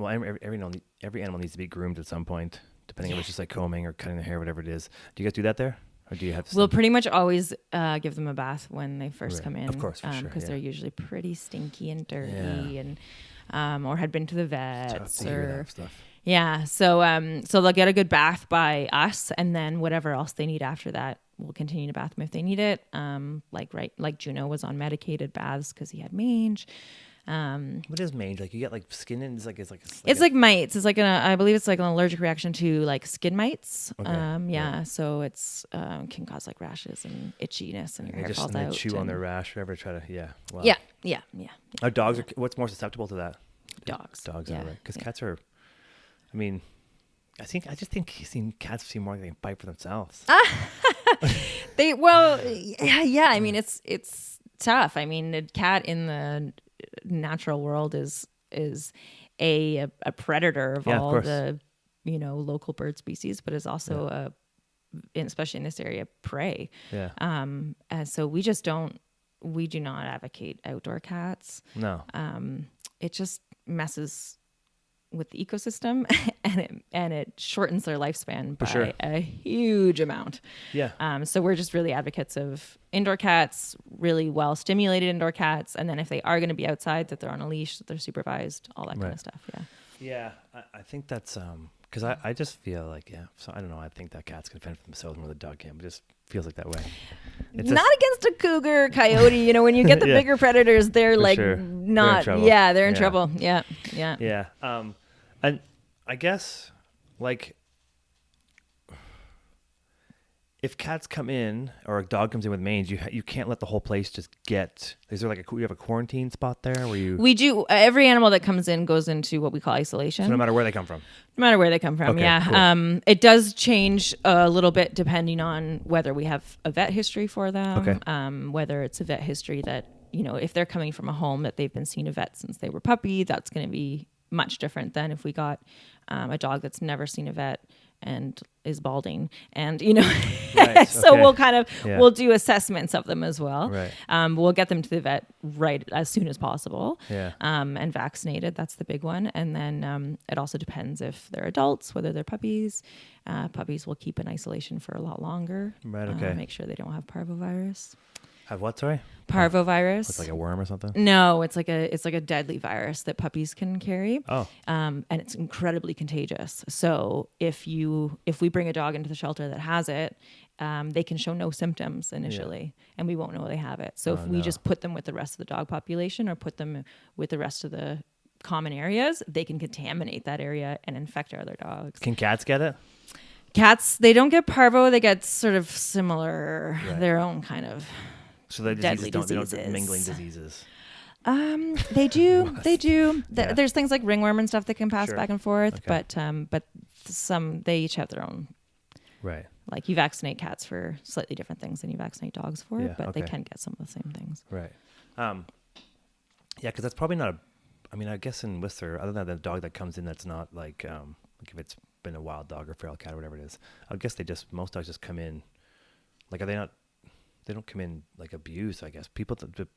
Speaker 1: every animal needs to be groomed at some point, depending on if it's just like combing or cutting their hair, whatever it is. Do you guys do that there, or do you have?
Speaker 2: We'll pretty much always give them a bath when they first
Speaker 1: Right.
Speaker 2: come in,
Speaker 1: Of course, for sure,
Speaker 2: because
Speaker 1: yeah.
Speaker 2: they're usually pretty stinky and dirty,
Speaker 1: Yeah.
Speaker 2: and or had been to the
Speaker 1: Tough
Speaker 2: vets
Speaker 1: to hear
Speaker 2: or
Speaker 1: that stuff.
Speaker 2: yeah. So they'll get a good bath by us, and then whatever else they need after that, we'll continue to bath them if they need it. Like Juno was on medicated baths because he had mange.
Speaker 1: What is mange? Like you get like skin and it's
Speaker 2: It's like mites. It's like I believe it's like an allergic reaction to like skin mites.
Speaker 1: Okay,
Speaker 2: Yeah.
Speaker 1: right.
Speaker 2: So it's can cause like rashes and itchiness, and your hair falls
Speaker 1: they
Speaker 2: out.
Speaker 1: chew on
Speaker 2: and-
Speaker 1: their rash, whatever. Try to Wow.
Speaker 2: Yeah.
Speaker 1: Our dogs are. What's more susceptible to that?
Speaker 2: Dogs.
Speaker 1: Dogs
Speaker 2: Yeah.
Speaker 1: are right because cats are. I mean, I just think cats seem more like they can fight for themselves.
Speaker 2: Yeah. I mean, it's tough. I mean, a cat in the natural world is a predator of
Speaker 1: Yeah, of
Speaker 2: all
Speaker 1: course.
Speaker 2: the local bird species, but is also especially in this area, prey.
Speaker 1: Yeah.
Speaker 2: And so we do not advocate outdoor cats.
Speaker 1: No.
Speaker 2: It just messes with the ecosystem and it shortens their lifespan by
Speaker 1: sure.
Speaker 2: a huge amount.
Speaker 1: Yeah.
Speaker 2: So we're just really advocates of indoor cats, really well stimulated indoor cats. And then if they are going to be outside, that they're on a leash, that they're supervised, all that kind
Speaker 1: Right.
Speaker 2: of stuff. Yeah.
Speaker 1: Yeah. I think that's because I just feel like So I don't know. I think that cats can fend for themselves more than the dog can. But it just feels like that way. It's
Speaker 2: Not against a cougar, coyote. When you get the
Speaker 1: Yeah.
Speaker 2: bigger predators, they're
Speaker 1: For
Speaker 2: like
Speaker 1: sure.
Speaker 2: not.
Speaker 1: They're in trouble.
Speaker 2: They're in
Speaker 1: Yeah.
Speaker 2: trouble. Yeah.
Speaker 1: Yeah. And I guess like if cats come in or a dog comes in with mange, you can't let the whole place just get. Is there like you have a quarantine spot there where you?
Speaker 2: We do. Every animal that comes in goes into what we call isolation.
Speaker 1: So no matter where they come from.
Speaker 2: No matter where they come from,
Speaker 1: Okay,
Speaker 2: yeah.
Speaker 1: cool.
Speaker 2: It does change a little bit depending on whether we have a vet history for them,
Speaker 1: Okay.
Speaker 2: whether it's a vet history that if they're coming from a home that they've been seeing a vet since they were puppy, that's going to be much different than if we got a dog that's never seen a vet and is balding, and
Speaker 1: Right,
Speaker 2: so
Speaker 1: okay.
Speaker 2: we'll do assessments of them as well.
Speaker 1: Right.
Speaker 2: We'll get them to the vet right as soon as possible.
Speaker 1: Yeah.
Speaker 2: And vaccinated, that's the big one. And then it also depends if they're adults, whether they're puppies. Puppies will keep in isolation for a lot longer.
Speaker 1: Right, okay.
Speaker 2: Make sure they don't have parvovirus.
Speaker 1: Have what, sorry?
Speaker 2: Parvovirus.
Speaker 1: It's like a worm or something?
Speaker 2: No, it's like a deadly virus that puppies can carry.
Speaker 1: Oh.
Speaker 2: And it's incredibly contagious. So if we bring a dog into the shelter that has it, they can show no symptoms initially, and we won't know they have it. So if we just put them with the rest of the dog population or put them with the rest of the common areas, they can contaminate that area and infect our other dogs.
Speaker 1: Can cats get it?
Speaker 2: Cats, they don't get parvo. They get sort of similar, their own kind of.
Speaker 1: So the
Speaker 2: deadly
Speaker 1: diseases they don't
Speaker 2: diseases.
Speaker 1: get mingling diseases.
Speaker 2: They do. They do.
Speaker 1: Yeah.
Speaker 2: There's things like ringworm and stuff that can pass
Speaker 1: Sure.
Speaker 2: back and forth,
Speaker 1: Okay.
Speaker 2: but they each have their own.
Speaker 1: Right.
Speaker 2: Like you vaccinate cats for slightly different things than you vaccinate dogs for,
Speaker 1: Yeah,
Speaker 2: but they
Speaker 1: okay.
Speaker 2: can get some of the same things.
Speaker 1: Right. Yeah, because that's probably not I guess in Whistler, other than the dog that comes in that's not like if it's been a wild dog or feral cat or whatever it is, I guess most dogs just come in, like, are they not, they don't come in like abused, I guess. People, do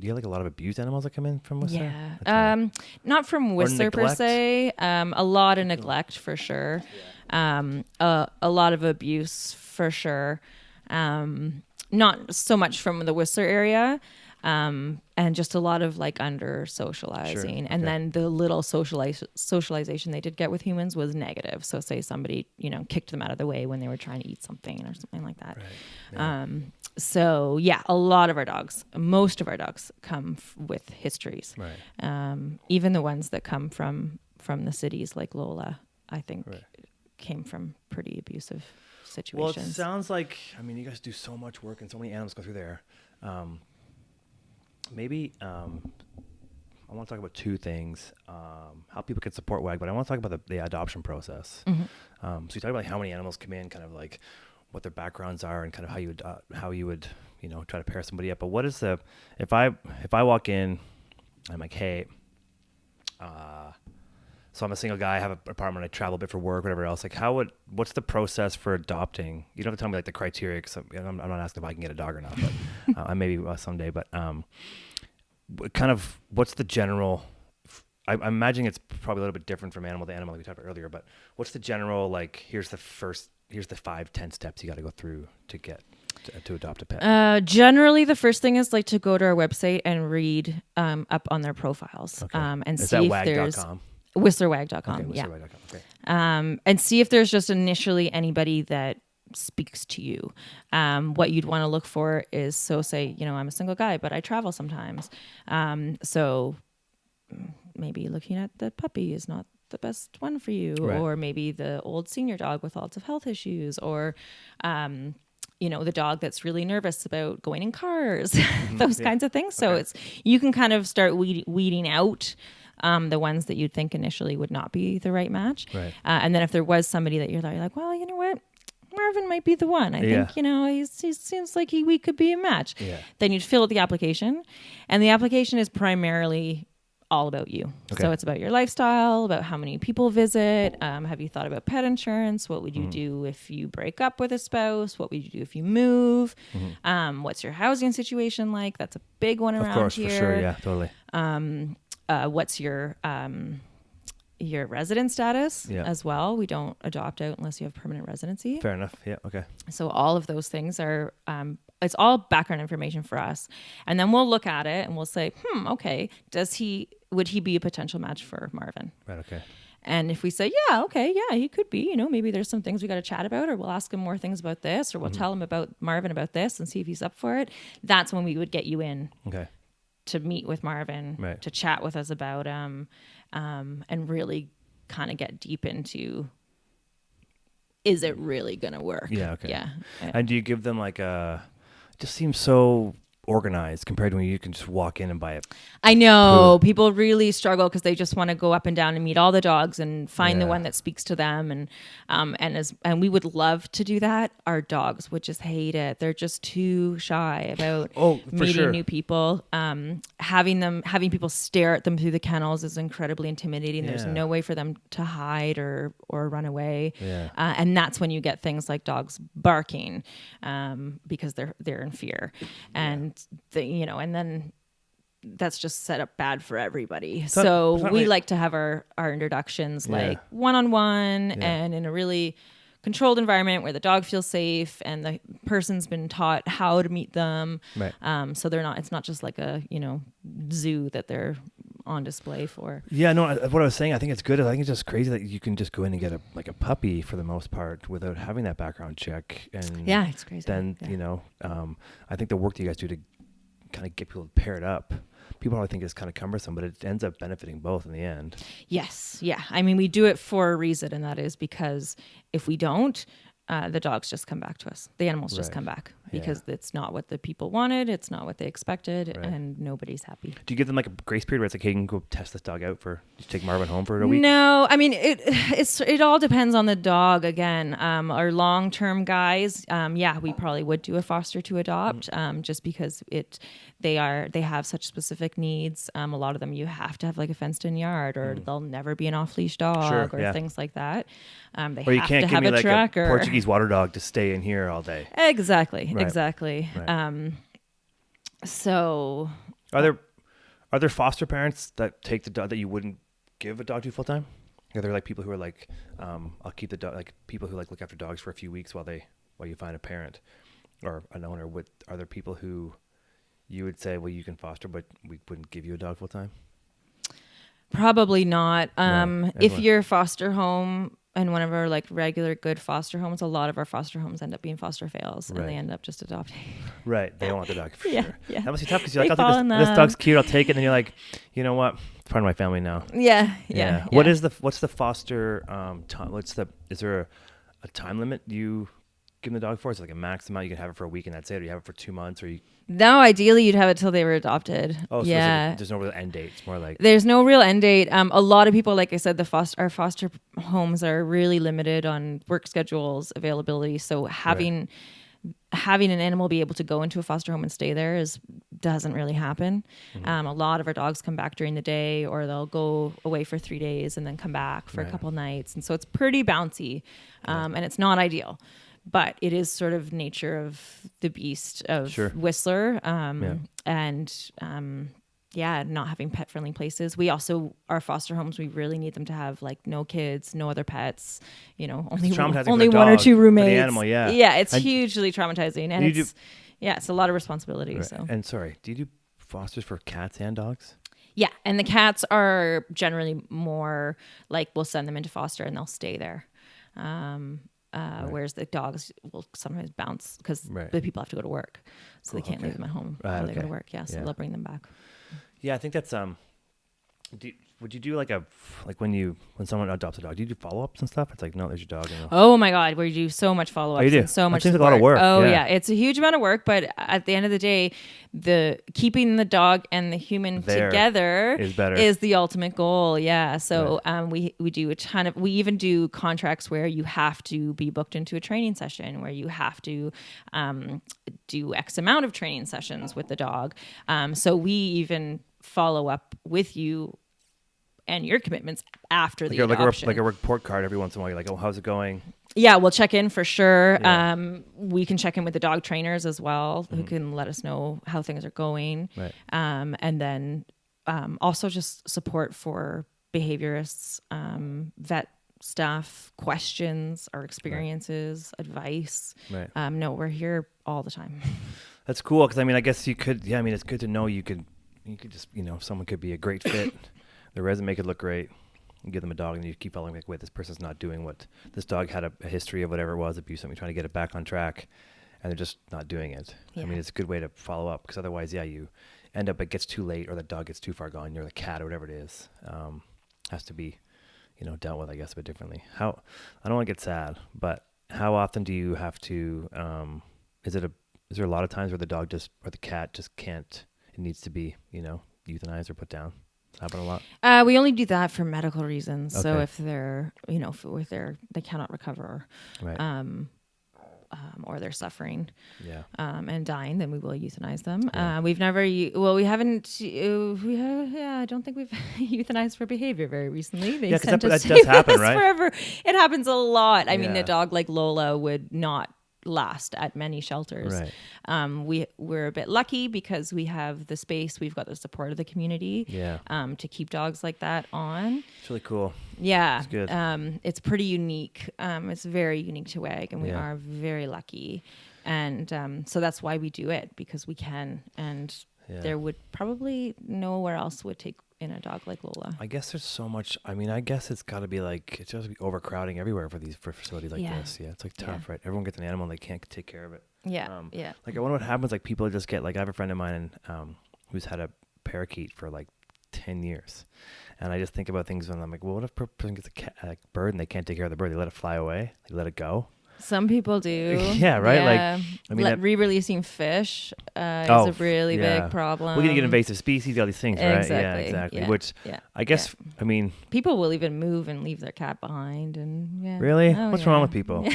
Speaker 1: you have like a lot of abused animals that come in from Whistler?
Speaker 2: Yeah. Not from Whistler per
Speaker 1: neglect?
Speaker 2: se. A lot of neglect for sure. A lot of abuse for sure. Not so much from the Whistler area. And just a lot of like under socializing.
Speaker 1: Sure.
Speaker 2: And
Speaker 1: Okay.
Speaker 2: then the little socialization they did get with humans was negative. So say somebody, kicked them out of the way when they were trying to eat something or something like that.
Speaker 1: Right. Yeah.
Speaker 2: So yeah, most of our dogs come with histories.
Speaker 1: Right.
Speaker 2: Even the ones that come from the cities like Lola, I think came from pretty abusive situations.
Speaker 1: Well, it sounds like, you guys do so much work and so many animals go through there. Maybe I want to talk about two things: how people can support WAG, but I want to talk about the adoption process.
Speaker 2: Mm-hmm.
Speaker 1: So you talk about how many animals come in, kind of like what their backgrounds are, and kind of how you would try to pair somebody up. But what is if I walk in, I'm like, hey, so I'm a single guy, I have an apartment, I travel a bit for work, whatever else. Like, what's the process for adopting? You don't have to tell me like the criteria, because I'm not asking if I can get a dog or not, but I maybe someday. But kind of what's the general? I'm imagining it's probably a little bit different from animal to animal, like we talked about earlier. But what's the general, like? Here's the 5-10 steps you got to go through to get to adopt a pet.
Speaker 2: Generally, the first thing is like to go to our website and read up on their profiles,
Speaker 1: Okay.
Speaker 2: and
Speaker 1: Is
Speaker 2: see
Speaker 1: that
Speaker 2: if
Speaker 1: wag.com?
Speaker 2: there's WhistlerWag.com.
Speaker 1: Okay,
Speaker 2: Yeah.
Speaker 1: WhistlerWag.com. Okay.
Speaker 2: And see if there's just initially anybody that speaks to you. What you'd want to look for is, so say, I'm a single guy, but I travel sometimes. So maybe looking at the puppy is not the best one for you,
Speaker 1: Right.
Speaker 2: or maybe the old senior dog with lots of health issues, or, the dog that's really nervous about going in cars, those kinds of things. So you can kind of start weeding out the ones that you'd think initially would not be the right match.
Speaker 1: Right.
Speaker 2: And then if there was somebody that you're like, well, you know what? Marvin might be the one. I think, he seems like we could be a match.
Speaker 1: Yeah.
Speaker 2: Then you'd fill out the application. And the application is primarily all about you.
Speaker 1: Okay.
Speaker 2: So it's about your lifestyle, about how many people visit. Have you thought about pet insurance? What would you do if you break up with a spouse? What would you do if you move? What's your housing situation like? That's a big one around here.
Speaker 1: Of course, for sure. Yeah, totally.
Speaker 2: What's your resident status as well? We don't adopt out unless you have permanent residency.
Speaker 1: Fair enough. Yeah. Okay.
Speaker 2: So all of those things are, it's all background information for us. And then we'll look at it and we'll say, okay, would he be a potential match for Marvin?
Speaker 1: Right. Okay.
Speaker 2: And if we say, he could be, maybe there's some things we got to chat about, or we'll ask him more things about this, or we'll tell him about Marvin about this and see if he's up for it. That's when we would get you in.
Speaker 1: Okay.
Speaker 2: To meet with Marvin,
Speaker 1: Right.
Speaker 2: to chat with us about and really kind of get deep into, is it really going to work?
Speaker 1: Yeah. Okay.
Speaker 2: Yeah.
Speaker 1: And do you give them like it just seems so organized compared to when you can just walk in and buy it.
Speaker 2: I know people really struggle because they just want to go up and down and meet all the dogs and find the
Speaker 1: Yeah.
Speaker 2: one that speaks to them. And we would love to do that. Our dogs would just hate it. They're just too shy about
Speaker 1: For
Speaker 2: meeting
Speaker 1: sure.
Speaker 2: new people. Having people stare at them through the kennels is incredibly intimidating. There's
Speaker 1: Yeah.
Speaker 2: no way for them to hide or run away.
Speaker 1: Yeah.
Speaker 2: And that's when you get things like dogs barking because they're in fear, and and then that's just set up bad for everybody.
Speaker 1: It's
Speaker 2: So
Speaker 1: not
Speaker 2: we
Speaker 1: really-
Speaker 2: like to have our introductions
Speaker 1: Yeah.
Speaker 2: like one-on-one
Speaker 1: Yeah.
Speaker 2: and in a really controlled environment where the dog feels safe and the person's been taught how to meet them.
Speaker 1: Right.
Speaker 2: So it's not just like a, zoo that they're on display for.
Speaker 1: Yeah, no, what I was saying, I think it's good. I think it's just crazy that you can just go in and get a puppy for the most part without having that background check. And
Speaker 2: Yeah, it's crazy.
Speaker 1: then,
Speaker 2: Yeah.
Speaker 1: I think the work that you guys do to kind of get people to pair it up, people probably think it's kind of cumbersome, but it ends up benefiting both in the end.
Speaker 2: Yes. Yeah. I mean, we do it for a reason, and that is because if we don't, the dogs just come back to us. The animals just
Speaker 1: Right.
Speaker 2: come back
Speaker 1: Yeah.
Speaker 2: because it's not what the people wanted. It's not what they expected,
Speaker 1: Right.
Speaker 2: and nobody's happy.
Speaker 1: Do you give them like a grace period where it's like, hey, you can go test this dog out for, just take Marvin home for a week?
Speaker 2: No, I mean it all depends on the dog. Again, our long-term guys, we probably would do a foster to adopt, just because they have such specific needs. A lot of them you have to have like a fenced-in yard, or they'll never be an off-leash dog,
Speaker 1: Sure,
Speaker 2: or
Speaker 1: yeah.
Speaker 2: things like that. They
Speaker 1: Or you
Speaker 2: have
Speaker 1: can't
Speaker 2: to
Speaker 1: give
Speaker 2: have
Speaker 1: me
Speaker 2: a
Speaker 1: like
Speaker 2: tracker.
Speaker 1: a Portuguese water dog to stay in here all day.
Speaker 2: Exactly.
Speaker 1: Right.
Speaker 2: Exactly.
Speaker 1: Right.
Speaker 2: So
Speaker 1: Are there foster parents that take the dog that you wouldn't give a dog to full time? Are there like people who are like, I'll keep the dog, like people who like look after dogs for a few weeks while you find a parent or an owner? Are there people who you would say, well, you can foster, but we wouldn't give you a dog full time?
Speaker 2: probably not.
Speaker 1: No,
Speaker 2: If
Speaker 1: everyone-
Speaker 2: you're foster home and one of our like regular good foster homes, a lot of our foster homes end up being foster fails,
Speaker 1: Right.
Speaker 2: and they end up just adopting.
Speaker 1: Right. They don't want the dog for
Speaker 2: Yeah,
Speaker 1: sure.
Speaker 2: yeah.
Speaker 1: That must be tough because you're
Speaker 2: They
Speaker 1: like,
Speaker 2: fall in
Speaker 1: this
Speaker 2: love.
Speaker 1: dog's cute. I'll take it. And then you're like, you know what? It's part of my family now.
Speaker 2: Yeah.
Speaker 1: What's the foster time? Is there a time limit you give them the dog for? Is it like a max amount? You can have it for a week and that's it, or you have it for 2 months, or you?
Speaker 2: No, ideally you'd have it till they were adopted.
Speaker 1: Oh, so
Speaker 2: yeah.
Speaker 1: there's no real end date. It's more like
Speaker 2: There's no real end date. A lot of people, like I said, our foster homes are really limited on work schedules, availability. So having an animal be able to go into a foster home and stay there doesn't really happen. A lot of our dogs come back during the day, or they'll go away for 3 days and then come back for a couple nights. And so it's pretty bouncy, and it's not ideal. But it is sort of nature of the beast of Whistler, and not having pet friendly places. We also, our foster homes, we really need them to have like no kids, no other pets. Only
Speaker 1: traumatizing for
Speaker 2: only
Speaker 1: the
Speaker 2: one or
Speaker 1: dog,
Speaker 2: two
Speaker 1: for the
Speaker 2: roommates.
Speaker 1: animal, yeah.
Speaker 2: Yeah, it's
Speaker 1: And
Speaker 2: hugely traumatizing, and it's a lot of responsibility.
Speaker 1: Right.
Speaker 2: So
Speaker 1: And sorry, do you do fosters for cats and dogs?
Speaker 2: yeah, and the cats are generally more like we'll send them into foster and they'll stay there. Whereas the dogs will sometimes bounce because the people have to go to work, so they can't leave them at home while they go to work. Yeah, so they'll bring them back.
Speaker 1: Yeah, I think that's would you do like when someone adopts a dog, do you do follow-ups and stuff? It's like, no, there's your dog.
Speaker 2: Oh my God, we do so much follow-ups.
Speaker 1: Oh, you do?
Speaker 2: And so
Speaker 1: That
Speaker 2: much
Speaker 1: seems like a lot of
Speaker 2: support.
Speaker 1: work.
Speaker 2: Oh
Speaker 1: Yeah.
Speaker 2: yeah, it's a huge amount of work, but at the end of the day, the keeping the dog and the human
Speaker 1: There
Speaker 2: together
Speaker 1: is better.
Speaker 2: is the ultimate goal. Yeah. So we do a ton of, we even do contracts where you have to be booked into a training session, where you have to do X amount of training sessions with the dog. So we even follow up with you and your commitments after the adoption.
Speaker 1: like a report card every once in a while. You're like, oh, how's it going?
Speaker 2: Yeah, we'll check in for sure.
Speaker 1: Yeah.
Speaker 2: We can check in with the dog trainers as well, who can let us know how things are going.
Speaker 1: Right.
Speaker 2: And then also just support for behaviorists, vet staff, questions, our experiences, advice.
Speaker 1: Right.
Speaker 2: No, we're here all the time.
Speaker 1: That's cool because I guess you could. Yeah, it's good to know you could just someone could be a great fit. Their resume could look great. You give them a dog and you keep following like, wait, this person's not doing what this dog had a history of whatever it was, abuse, something, trying to get it back on track, and they're just not doing it.
Speaker 2: Yeah.
Speaker 1: It's a good way to follow up because otherwise, you end up it gets too late or the dog gets too far gone. You're the cat or whatever it is. Has to be, dealt with, I guess, a bit differently. I don't want to get sad, but how often do you have to? Is it is there a lot of times where the dog just or the cat just can't? It needs to be euthanized or put down. Does that happen a lot?
Speaker 2: We only do that for medical reasons. So
Speaker 1: Okay.
Speaker 2: if they're if they cannot recover,
Speaker 1: Right.
Speaker 2: or they're suffering
Speaker 1: Yeah.
Speaker 2: and dying, then we will euthanize them.
Speaker 1: Yeah.
Speaker 2: We've never, we haven't, I don't think we've euthanized for behavior very recently. They
Speaker 1: Yeah, 'cause
Speaker 2: sent
Speaker 1: that
Speaker 2: us
Speaker 1: does
Speaker 2: to
Speaker 1: happen,
Speaker 2: us
Speaker 1: right?
Speaker 2: forever. It happens a lot. I mean,
Speaker 1: Yeah.
Speaker 2: a dog like Lola would not last at many shelters.
Speaker 1: Right.
Speaker 2: We're a bit lucky because we have the space, we've got the support of the community
Speaker 1: Yeah.
Speaker 2: to keep dogs like that on.
Speaker 1: It's really cool.
Speaker 2: Yeah.
Speaker 1: It's good.
Speaker 2: It's pretty unique. It's very unique to WAG, and we
Speaker 1: Yeah.
Speaker 2: are very lucky. And so that's why we do it, because we can. And
Speaker 1: Yeah.
Speaker 2: there would probably nowhere else would take in a dog like Lola.
Speaker 1: I guess there's so much. I mean, I guess it's got to be like it's just be overcrowding everywhere for facilities like
Speaker 2: Yeah.
Speaker 1: this. Yeah, it's like tough, right? Everyone gets an animal and they can't take care of it.
Speaker 2: Yeah. Yeah.
Speaker 1: Like I wonder what happens. Like people just get like I have a friend of mine who's had a parakeet for like 10 years, and I just think about things when I'm like, well, what if a person gets a bird and they can't take care of the bird? They let it fly away. They let it go.
Speaker 2: Some people do.
Speaker 1: Yeah, right? Like, I mean,
Speaker 2: re-releasing fish is
Speaker 1: Oh,
Speaker 2: a really
Speaker 1: yeah.
Speaker 2: big problem.
Speaker 1: We're gonna get invasive species, all these things, right? Yeah,
Speaker 2: Exactly.
Speaker 1: exactly.
Speaker 2: Yeah.
Speaker 1: Which
Speaker 2: Yeah.
Speaker 1: I guess, I mean,
Speaker 2: People will even move and leave their cat behind. And yeah.
Speaker 1: really,
Speaker 2: Oh,
Speaker 1: what's
Speaker 2: yeah.
Speaker 1: wrong with people?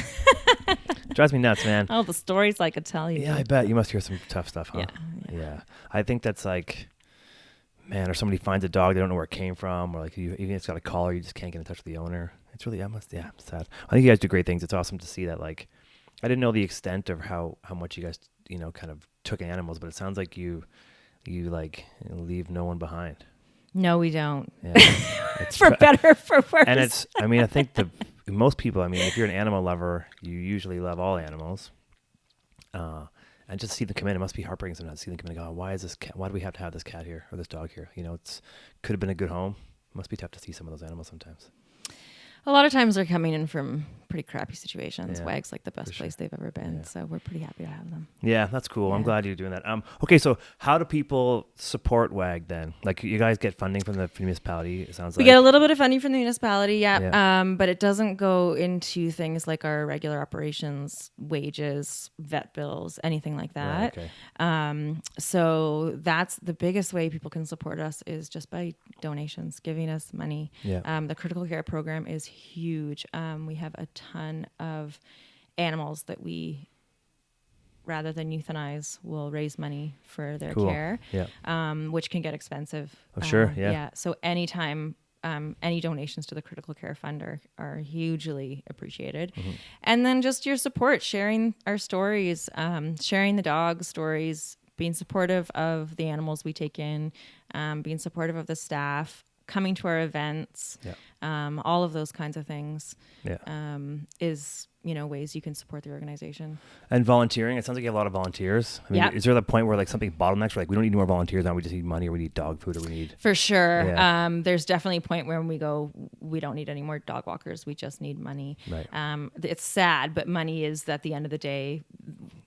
Speaker 1: Drives me nuts, man.
Speaker 2: Oh, the stories I could tell you.
Speaker 1: Yeah, I bet you must hear some tough stuff, huh?
Speaker 2: Yeah.
Speaker 1: Yeah. I think that's like, man, or somebody finds a dog, they don't know where it came from, or like even if it's got a collar, you just can't get in touch with the owner. It's really, it's sad. I think you guys do great things. It's awesome to see that. Like, I didn't know the extent of how much you guys, kind of took in animals, but it sounds like you like leave no one behind.
Speaker 2: No, we don't.
Speaker 1: Yeah. It's
Speaker 2: For better or for worse.
Speaker 1: And it's, I mean, I think most people, I mean, if you're an animal lover, you usually love all animals. And just see them come in, it must be heartbreaking sometimes to see them come in and go, why do we have to have this cat here or this dog here? Could have been a good home. It must be tough to see some of those animals sometimes.
Speaker 2: A lot of times they're coming in from pretty crappy situations.
Speaker 1: Yeah,
Speaker 2: WAG's like the best
Speaker 1: for sure.
Speaker 2: place they've ever been.
Speaker 1: Yeah.
Speaker 2: So we're pretty happy to have them.
Speaker 1: Yeah, that's cool. I'm
Speaker 2: Yeah.
Speaker 1: glad you're doing that. Okay, so how do people support WAG then? Like you guys get funding from the municipality, it sounds
Speaker 2: We
Speaker 1: like.
Speaker 2: get a little bit of funding from the municipality, yeah.
Speaker 1: Yeah.
Speaker 2: But it doesn't go into things like our regular operations, wages, vet bills, anything like that.
Speaker 1: Right, okay.
Speaker 2: So that's the biggest way people can support us is just by donations, giving us money.
Speaker 1: Yeah.
Speaker 2: The critical care program is huge. We have a ton of animals that we, rather than euthanize, will raise money for their
Speaker 1: Cool.
Speaker 2: care,
Speaker 1: Yeah.
Speaker 2: which can get expensive.
Speaker 1: Oh, sure, yeah.
Speaker 2: Yeah. So anytime, any donations to the critical care fund are hugely appreciated.
Speaker 1: Mm-hmm.
Speaker 2: And then just your support, sharing our stories, sharing the dog stories, being supportive of the animals we take in, being supportive of the staff, coming to our events, all of those kinds of things is, ways you can support the organization.
Speaker 1: And volunteering, it sounds like you have a lot of volunteers. I mean,
Speaker 2: Yeah.
Speaker 1: is there the point where like something bottlenecks, where like we don't need more volunteers now, we just need money, or we need dog food, or we need...
Speaker 2: For sure.
Speaker 1: Yeah.
Speaker 2: There's definitely a point where we go, we don't need any more dog walkers. We just need money.
Speaker 1: Right.
Speaker 2: It's sad, but money is, at the end of the day,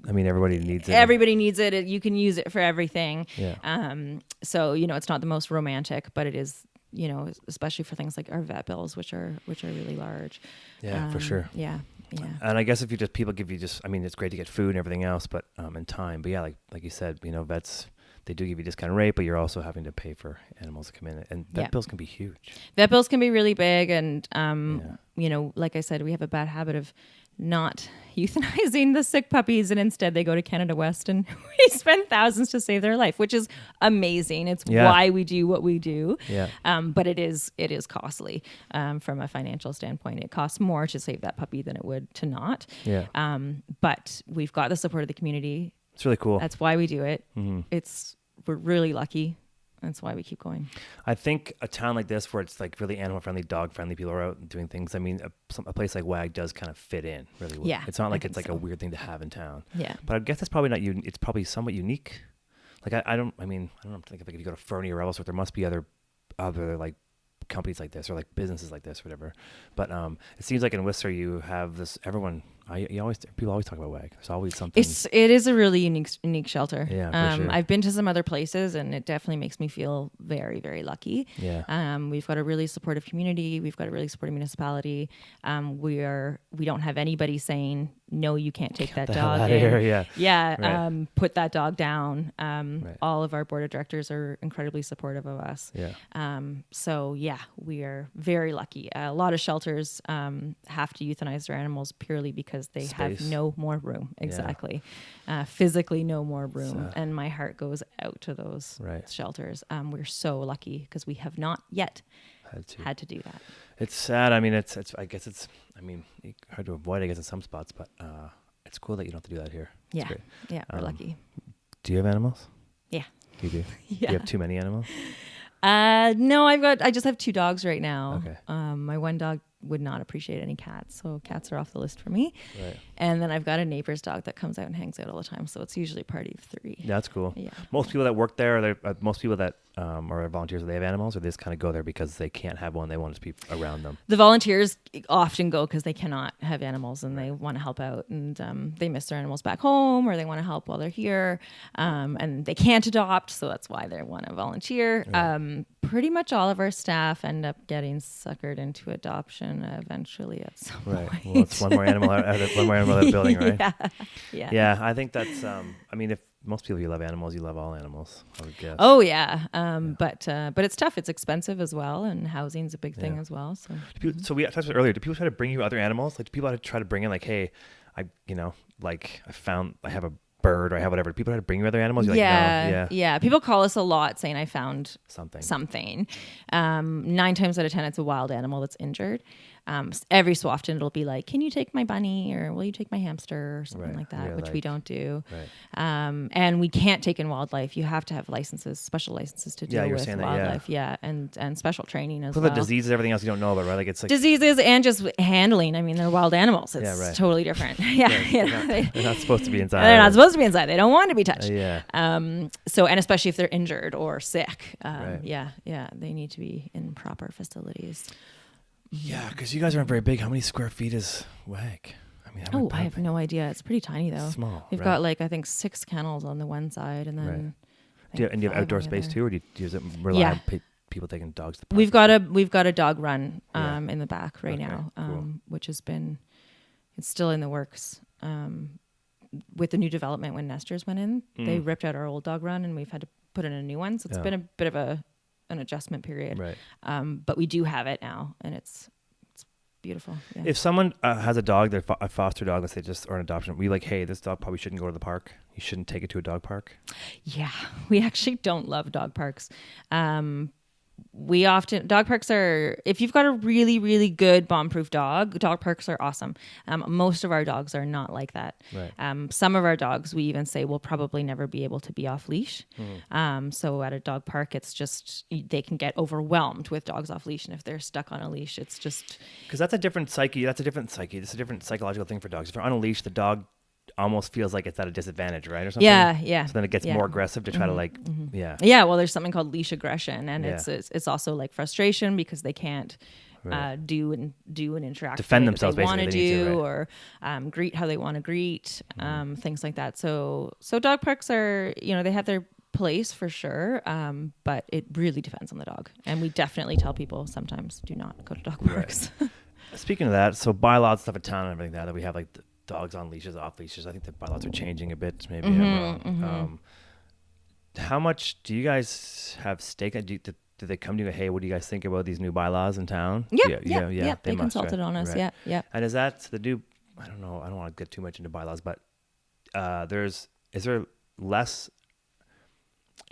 Speaker 1: I mean, everybody needs it.
Speaker 2: everybody needs it. You can use it for everything.
Speaker 1: Yeah.
Speaker 2: So, it's not the most romantic, but it is, especially for things like our vet bills, which are really large.
Speaker 1: Yeah, for sure.
Speaker 2: Yeah. Yeah.
Speaker 1: And I guess if people give you I mean, it's great to get food and everything else, but and time. But yeah, like you said, vets, they do give you discounted rate, but you're also having to pay for animals to come in, and vet bills can be huge.
Speaker 2: Vet bills can be really big, and
Speaker 1: Yeah.
Speaker 2: like I said, we have a bad habit of not euthanizing the sick puppies, and instead they go to Canada West, and we spend thousands to save their life, which is amazing. It's why we do what we do.
Speaker 1: Yeah.
Speaker 2: But it is costly from a financial standpoint. It costs more to save that puppy than it would to not.
Speaker 1: Yeah.
Speaker 2: But we've got the support of the community.
Speaker 1: It's really cool.
Speaker 2: That's why we do it.
Speaker 1: Mm-hmm.
Speaker 2: We're really lucky. That's why we keep going.
Speaker 1: I think a town like this, where it's like really animal friendly, dog friendly, people are out doing things. I mean, a place like WAG does kind of fit in really well.
Speaker 2: Yeah,
Speaker 1: It's not like
Speaker 2: I
Speaker 1: it's
Speaker 2: think
Speaker 1: like a
Speaker 2: so.
Speaker 1: weird thing to have in town.
Speaker 2: Yeah.
Speaker 1: But I guess it's probably not it's probably somewhat unique. Like I don't think if you go to Fernie or Rebelsworth, there must be other like companies like this or like businesses like this or whatever. But it seems like in Whistler you have this, people always talk about WAG. There's always something.
Speaker 2: It is a really unique shelter.
Speaker 1: Yeah, for sure.
Speaker 2: I've been to some other places, and it definitely makes me feel very, very lucky.
Speaker 1: Yeah.
Speaker 2: We've got a really supportive community. We've got a really supportive municipality. We don't have anybody saying no, you can't take that
Speaker 1: the hell
Speaker 2: dog
Speaker 1: outta
Speaker 2: in.
Speaker 1: here, yeah.
Speaker 2: Yeah.
Speaker 1: Right.
Speaker 2: Put that dog down.
Speaker 1: Right.
Speaker 2: All of our board of directors are incredibly supportive of us.
Speaker 1: Yeah.
Speaker 2: So yeah, we are very lucky. A lot of shelters have to euthanize their animals purely because they have
Speaker 1: Space.
Speaker 2: no more room.
Speaker 1: Yeah.
Speaker 2: Exactly. Physically no more room.
Speaker 1: So-
Speaker 2: And my heart goes out to those
Speaker 1: Right.
Speaker 2: shelters. We're so lucky because we have not yet had to do that.
Speaker 1: It's sad. I mean, it's. I guess it's. I mean, hard to avoid, I guess, in some spots, but it's cool that you don't have to do that here. It's
Speaker 2: Yeah.
Speaker 1: great.
Speaker 2: Yeah, we're lucky.
Speaker 1: Do you have animals?
Speaker 2: Yeah.
Speaker 1: You do.
Speaker 2: Yeah.
Speaker 1: Do you have too many animals?
Speaker 2: No, I just have 2 dogs right now.
Speaker 1: Okay.
Speaker 2: My one dog would not appreciate any cats, so cats are off the list for me.
Speaker 1: Right.
Speaker 2: And then I've got a neighbor's dog that comes out and hangs out all the time, so it's usually a party of 3.
Speaker 1: That's cool.
Speaker 2: Yeah.
Speaker 1: Most people that work there, most people that are volunteers, they have animals, or they just kind of go there because they can't have one. They want to be around them.
Speaker 2: The volunteers often go because they cannot have animals and they want to help out, and they miss their animals back home, or they want to help while they're here, and they can't adopt, so that's why they want to volunteer.
Speaker 1: Right.
Speaker 2: Pretty much all of our staff end up getting suckered into adoption eventually at some
Speaker 1: Right.
Speaker 2: point.
Speaker 1: Well, it's one more animal out of the building, right?
Speaker 2: Yeah. Yeah.
Speaker 1: Yeah. I think that's. I mean, if most people you love animals, you love all animals, I would guess.
Speaker 2: Oh yeah. But it's tough. It's expensive as well, and housing's a big thing
Speaker 1: Yeah.
Speaker 2: as well. So
Speaker 1: So we talked about earlier. Do people try to bring you other animals? Like, do people try to bring in, like, hey, I have a bird, or I have whatever. Do people try to bring you other animals? You're like, no,
Speaker 2: yeah. People call us a lot saying I found
Speaker 1: something.
Speaker 2: 9 times out of 10, it's a wild animal that's injured. Every so often it'll be like, can you take my bunny, or will you take my hamster, or something
Speaker 1: Right.
Speaker 2: like that,
Speaker 1: Yeah,
Speaker 2: which we don't do.
Speaker 1: Right.
Speaker 2: And we can't take in wildlife. You have to have special licenses to deal
Speaker 1: you were
Speaker 2: with
Speaker 1: saying that,
Speaker 2: wildlife. Yeah. And special training as
Speaker 1: For
Speaker 2: well.
Speaker 1: the diseases, everything else you don't know about, right? Like, it's like
Speaker 2: Diseases and just handling. I mean, they're wild animals. It's
Speaker 1: Yeah, right.
Speaker 2: totally different. Yeah.
Speaker 1: they're not supposed to be inside.
Speaker 2: They're not supposed to be inside. They don't want to be touched.
Speaker 1: Yeah.
Speaker 2: So, and especially if they're injured or sick.
Speaker 1: Right.
Speaker 2: Yeah. They need to be in proper facilities.
Speaker 1: Yeah, because you guys aren't very big. How many square feet is WAG? I mean,
Speaker 2: Oh, I have no idea. It's pretty tiny though.
Speaker 1: Small.
Speaker 2: We've got I think 6 kennels on the one side, and then
Speaker 1: Right. Do you have outdoor space too, or do you rely on people taking dogs to the park?
Speaker 2: We've got a dog run in the back right now,
Speaker 1: cool.
Speaker 2: which it's still in the works. With the new development, when Nesters went in, they ripped out our old dog run, and we've had to put in a new one. So it's been a bit of an adjustment period.
Speaker 1: Right.
Speaker 2: But we do have it now, and it's beautiful. Yeah.
Speaker 1: If someone has a dog, a foster dog, let's say, or an adoption, we like, hey, this dog probably shouldn't go to the park. You shouldn't take it to a dog park.
Speaker 2: Yeah, we actually don't love dog parks. Dog parks are, if you've got a really, really good bomb-proof dog parks are awesome. Most of our dogs are not like that.
Speaker 1: Right.
Speaker 2: Some of our dogs, we even say, will probably never be able to be off leash. So at a dog park, it's just, they can get overwhelmed with dogs off leash. And if they're stuck on a leash, it's just...
Speaker 1: Because that's a different psyche. It's a different psychological thing for dogs. If they're on a leash, the dog almost feels like it's at a disadvantage, right? Or something.
Speaker 2: Yeah.
Speaker 1: So then it gets more aggressive to try to
Speaker 2: Yeah, well, there's something called leash aggression, and it's also like frustration because they can't do and interact,
Speaker 1: defend
Speaker 2: the way
Speaker 1: themselves,
Speaker 2: that they want to
Speaker 1: basically. They need to,
Speaker 2: or greet how they want to greet, things like that. So dog parks are, they have their place for sure, but it really depends on the dog, and we definitely tell people sometimes do not go to dog parks.
Speaker 1: Right. Speaking of that, so bylaws stuff in town and everything that we have, like the dogs on leashes, off leashes. I think the bylaws are changing a bit. Maybe I'm wrong. How much do you guys have stake? Do they come to you? Hey, what do you guys think about these new bylaws in town?
Speaker 2: Yeah. They consulted on us.
Speaker 1: Right.
Speaker 2: Yeah.
Speaker 1: And is that the new? I don't know. I don't want to get too much into bylaws, but is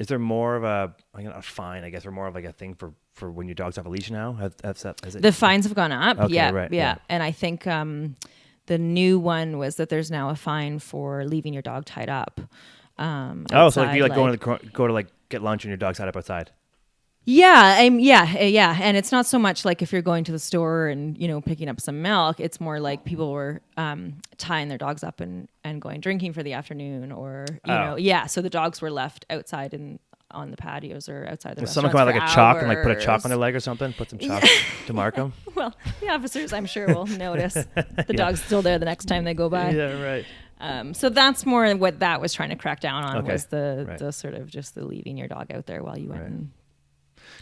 Speaker 1: there more of a fine, I guess, or more of like a thing for when your dog's off a leash now?
Speaker 2: The fines have gone up.
Speaker 1: Okay, right, yeah.
Speaker 2: And I think the new one was that there's now a fine for leaving your dog tied up.
Speaker 1: So like you go to like get lunch and your dog's tied up outside.
Speaker 2: Yeah, and it's not so much like if you're going to the store and picking up some milk. It's more like people were tying their dogs up and going drinking for the afternoon, or so the dogs were left outside on the patios or outside the restaurants.
Speaker 1: Someone come out like a chalk and like put a chalk on their
Speaker 2: hours.
Speaker 1: leg or something, put some chalk to mark them.
Speaker 2: Well, the officers, I'm sure, will notice the dog's still there the next time they go by.
Speaker 1: Yeah, right.
Speaker 2: So that's more what that was trying to crack down on, was
Speaker 1: Right.
Speaker 2: the sort of just the leaving your dog out there while you went and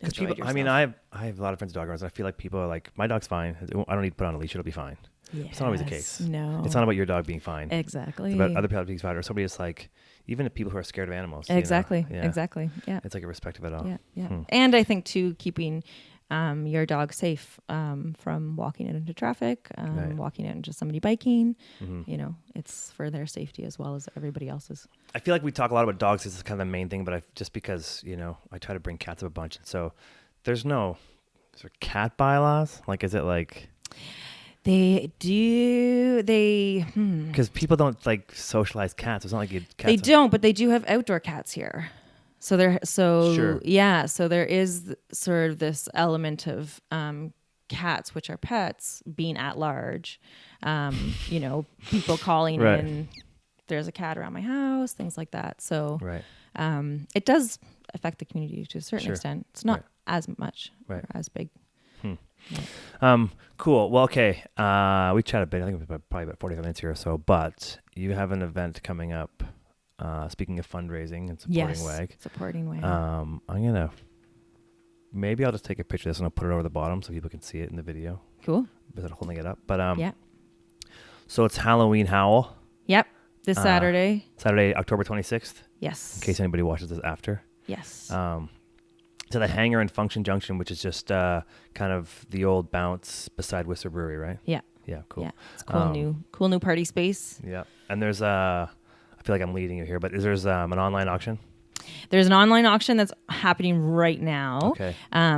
Speaker 2: enjoyed
Speaker 1: people,
Speaker 2: yourself.
Speaker 1: I mean, I have a lot of friends with dog owners, and I feel like people are like, my dog's fine. I don't need to put on a leash. It'll be fine. It's not always the case.
Speaker 2: No.
Speaker 1: It's not about your dog being fine.
Speaker 2: Exactly.
Speaker 1: It's about other people being fine, or somebody is like, even the people who are scared of animals.
Speaker 2: Exactly.
Speaker 1: You know? Yeah.
Speaker 2: Exactly. Yeah.
Speaker 1: It's like irrespective at all.
Speaker 2: Yeah. Yeah. And I think too, keeping your dog safe from walking it into traffic, walking it into somebody biking. You know, it's for their safety as well as everybody else's.
Speaker 1: I feel like we talk a lot about dogs. This is kind of the main thing, but just because, you know, I try to bring cats up a bunch. And so there's no sort of cat bylaws. Like, is it like...
Speaker 2: They do.
Speaker 1: Because people don't like socialize cats. It's not like cats.
Speaker 2: They don't, but they do have outdoor cats here. So there is sort of this element of cats, which are pets, being at large. You know, people calling in. There's a cat around my house, things like that. So it does affect the community to a certain extent. It's not as much or as big.
Speaker 1: Cool. Well, okay. We chatted a bit. I think it was probably about 45 minutes here or so. But you have an event coming up. Speaking of fundraising and supporting WAG.
Speaker 2: Supporting WAG.
Speaker 1: Maybe I'll just take a picture of this and I'll put it over the bottom so people can see it in the video.
Speaker 2: Cool.
Speaker 1: Instead of holding it up. But so it's Halloween Howl.
Speaker 2: Yep. This Saturday.
Speaker 1: Saturday, October 26th.
Speaker 2: Yes.
Speaker 1: In case anybody watches this after.
Speaker 2: Yes.
Speaker 1: To the hangar in Function Junction, which is just kind of the old bounce beside Whistler Brewery, right?
Speaker 2: Yeah.
Speaker 1: Yeah, cool.
Speaker 2: Yeah, it's cool new party space.
Speaker 1: Yeah, and there's I feel like I'm leading you here, but there's an online auction?
Speaker 2: There's an online auction that's happening right now.
Speaker 1: Okay.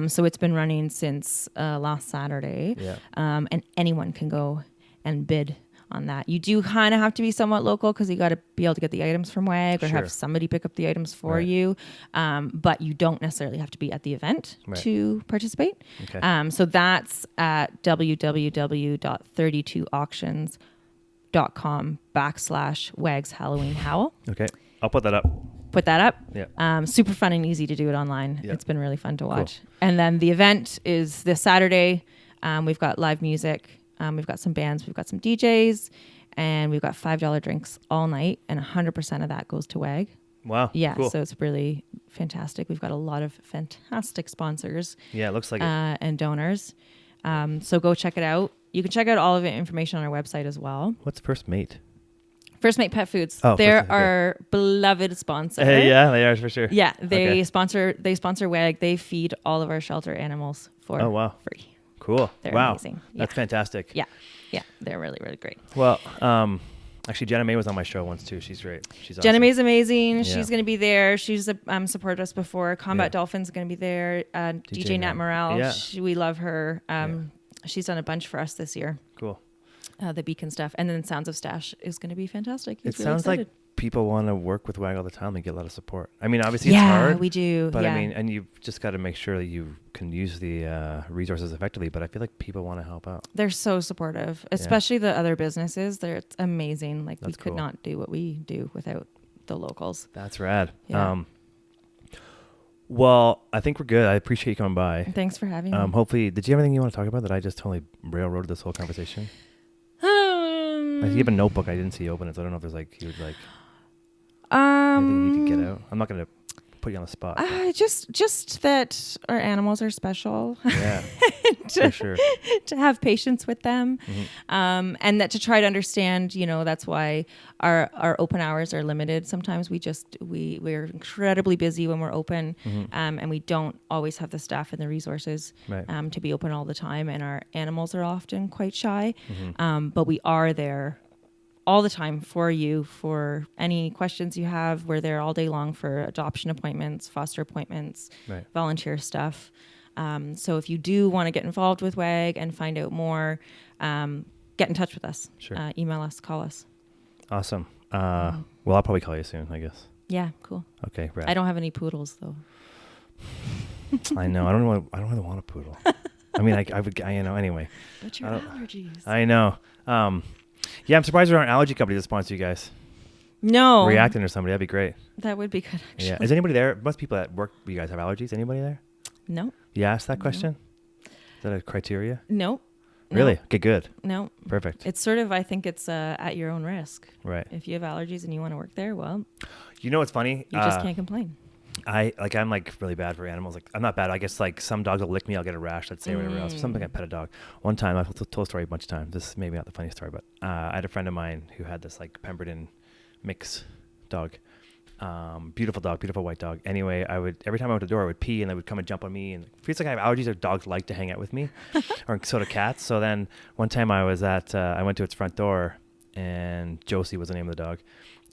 Speaker 2: So it's been running since last Saturday.
Speaker 1: Yeah.
Speaker 2: And anyone can go and bid on that. You do kind of have to be somewhat local because you got to be able to get the items from WAG or have somebody pick up the items for you. But you don't necessarily have to be at the event to participate.
Speaker 1: Okay.
Speaker 2: So that's at www.32auctions.com/WAG's Halloween Howl.
Speaker 1: Okay. I'll put that up.
Speaker 2: Put that up.
Speaker 1: Yeah.
Speaker 2: Super fun and easy to do it online.
Speaker 1: Yeah.
Speaker 2: It's been really fun to watch.
Speaker 1: Cool.
Speaker 2: And then the event is this Saturday. We've got live music. We've got some bands. We've got some DJs. And we've got $5 drinks all night. And 100% of that goes to WAG.
Speaker 1: Wow.
Speaker 2: Yeah.
Speaker 1: Cool.
Speaker 2: So it's really fantastic. We've got a lot of fantastic sponsors.
Speaker 1: Yeah, it looks like it.
Speaker 2: And donors. So go check it out. You can check out all of the information on our website as well.
Speaker 1: What's First Mate?
Speaker 2: First Mate Pet Foods.
Speaker 1: Oh,
Speaker 2: they're our beloved sponsor.
Speaker 1: Yeah, they are for sure.
Speaker 2: Yeah, they sponsor WAG. They feed all of our shelter animals for free.
Speaker 1: Cool.
Speaker 2: They're amazing.
Speaker 1: That's fantastic.
Speaker 2: Yeah, they're really, really great.
Speaker 1: Well, actually, Jenna May was on my show once too. She's great. She's awesome.
Speaker 2: Jenna May's amazing. Yeah. She's going to be there. She's supported us before. Combat Dolphin's going to be there. DJ Nat Morale.
Speaker 1: Yeah.
Speaker 2: We love her. She's done a bunch for us this year.
Speaker 1: Cool.
Speaker 2: The Beacon stuff. And then Sounds of Stash is going to be fantastic.
Speaker 1: It sounds like people want to work with WAG all the time and get a lot of support. I mean, obviously it's hard.
Speaker 2: Yeah, we do.
Speaker 1: But I mean, and you've just got to make sure that you can use the resources effectively. But I feel like people want to help out.
Speaker 2: They're so supportive, especially the other businesses. It's amazing. Like we could
Speaker 1: cool.
Speaker 2: not do what we do without the locals.
Speaker 1: That's rad.
Speaker 2: Yeah.
Speaker 1: Well, I think we're good. I appreciate you coming by.
Speaker 2: Thanks for having me.
Speaker 1: Hopefully, did you have anything you want to talk about that I just totally railroaded this whole conversation? You have a notebook. I didn't see you open it, so I don't know if there's you would anything you need to get out. I'm not going to put you on the spot.
Speaker 2: Just that our animals are special.
Speaker 1: Yeah, for sure.
Speaker 2: To have patience with them, and that to try to understand. That's why our open hours are limited. Sometimes we're incredibly busy when we're open, and we don't always have the staff and the resources to be open all the time. And our animals are often quite shy, but we are there all the time for you, for any questions you have. We're there all day long for adoption appointments, foster appointments, volunteer stuff. So if you do want to get involved with WAG and find out more, get in touch with us.
Speaker 1: Sure.
Speaker 2: Email us, call us.
Speaker 1: Awesome. Well, I'll probably call you soon, I guess.
Speaker 2: Yeah, cool.
Speaker 1: Okay, rad.
Speaker 2: I don't have any poodles though.
Speaker 1: I know. I don't really want a poodle. I mean, I would, anyway.
Speaker 2: But your allergies.
Speaker 1: I know. Yeah, I'm surprised there aren't allergy companies that sponsor you guys.
Speaker 2: No.
Speaker 1: Reacting or somebody, that'd be great.
Speaker 2: That would be good, actually.
Speaker 1: Yeah. Is anybody there? Most people at work, you guys have allergies? Anybody there?
Speaker 2: No.
Speaker 1: You asked that question? Is that a criteria?
Speaker 2: No.
Speaker 1: Really? Okay, good.
Speaker 2: No.
Speaker 1: Perfect.
Speaker 2: It's sort of, I think it's at your own risk.
Speaker 1: Right.
Speaker 2: If you have allergies and you want to work there, well.
Speaker 1: You know what's funny?
Speaker 2: You just can't complain.
Speaker 1: I'm like really bad for animals. Like I'm not bad. I guess like some dogs will lick me, I'll get a rash, let's say, whatever else. Something I pet a dog. One time I've told a story a bunch of times. This is maybe not the funniest story, but I had a friend of mine who had this like Pemberton mix dog. Beautiful dog, beautiful white dog. Anyway, every time I went to the door, I would pee and they would come and jump on me. And it feels like I have allergies or dogs like to hang out with me, or so do cats. So then one time I went to its front door, and Josie was the name of the dog.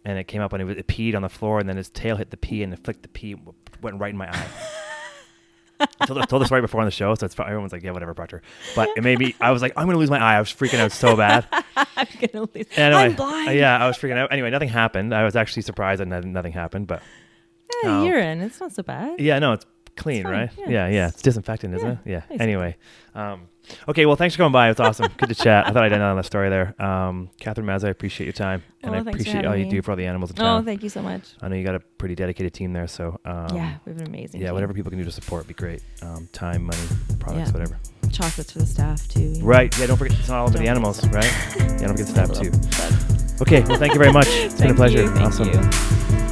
Speaker 1: And it came up and it peed on the floor, and then its tail hit the pee and it flicked the pee, went right in my eye. I told this right before on the show, so everyone's like, yeah, whatever, Proctor. But it made me, I was like, I'm going to lose my eye. I was freaking out so bad.
Speaker 2: I'm going to lose.
Speaker 1: Anyway,
Speaker 2: I'm blind.
Speaker 1: Yeah, I was freaking out. Anyway, nothing happened. I was actually surprised that nothing happened, but.
Speaker 2: Urine, it's not so bad.
Speaker 1: Yeah, no, it's clean, right? Yeah. It's disinfectant, isn't it? Yeah. Basically. Anyway. Okay, well, thanks for coming by. It's awesome. Good to chat. I thought I'd end on that story there. Catherine Mazza, I appreciate your time. And I appreciate all you do for all the animals in town.
Speaker 2: Oh, thank you so much.
Speaker 1: I know you got a pretty dedicated team there, so.
Speaker 2: Yeah, we have an amazing team.
Speaker 1: Whatever people can do to support would be great. Time, money, products, whatever.
Speaker 2: Chocolates for the staff, too.
Speaker 1: Right. Yeah, don't forget, it's not all about the animals, right? Yeah, don't forget the staff, too. Okay, well, thank you very much. It's been a pleasure.
Speaker 2: Thank
Speaker 1: awesome.
Speaker 2: You.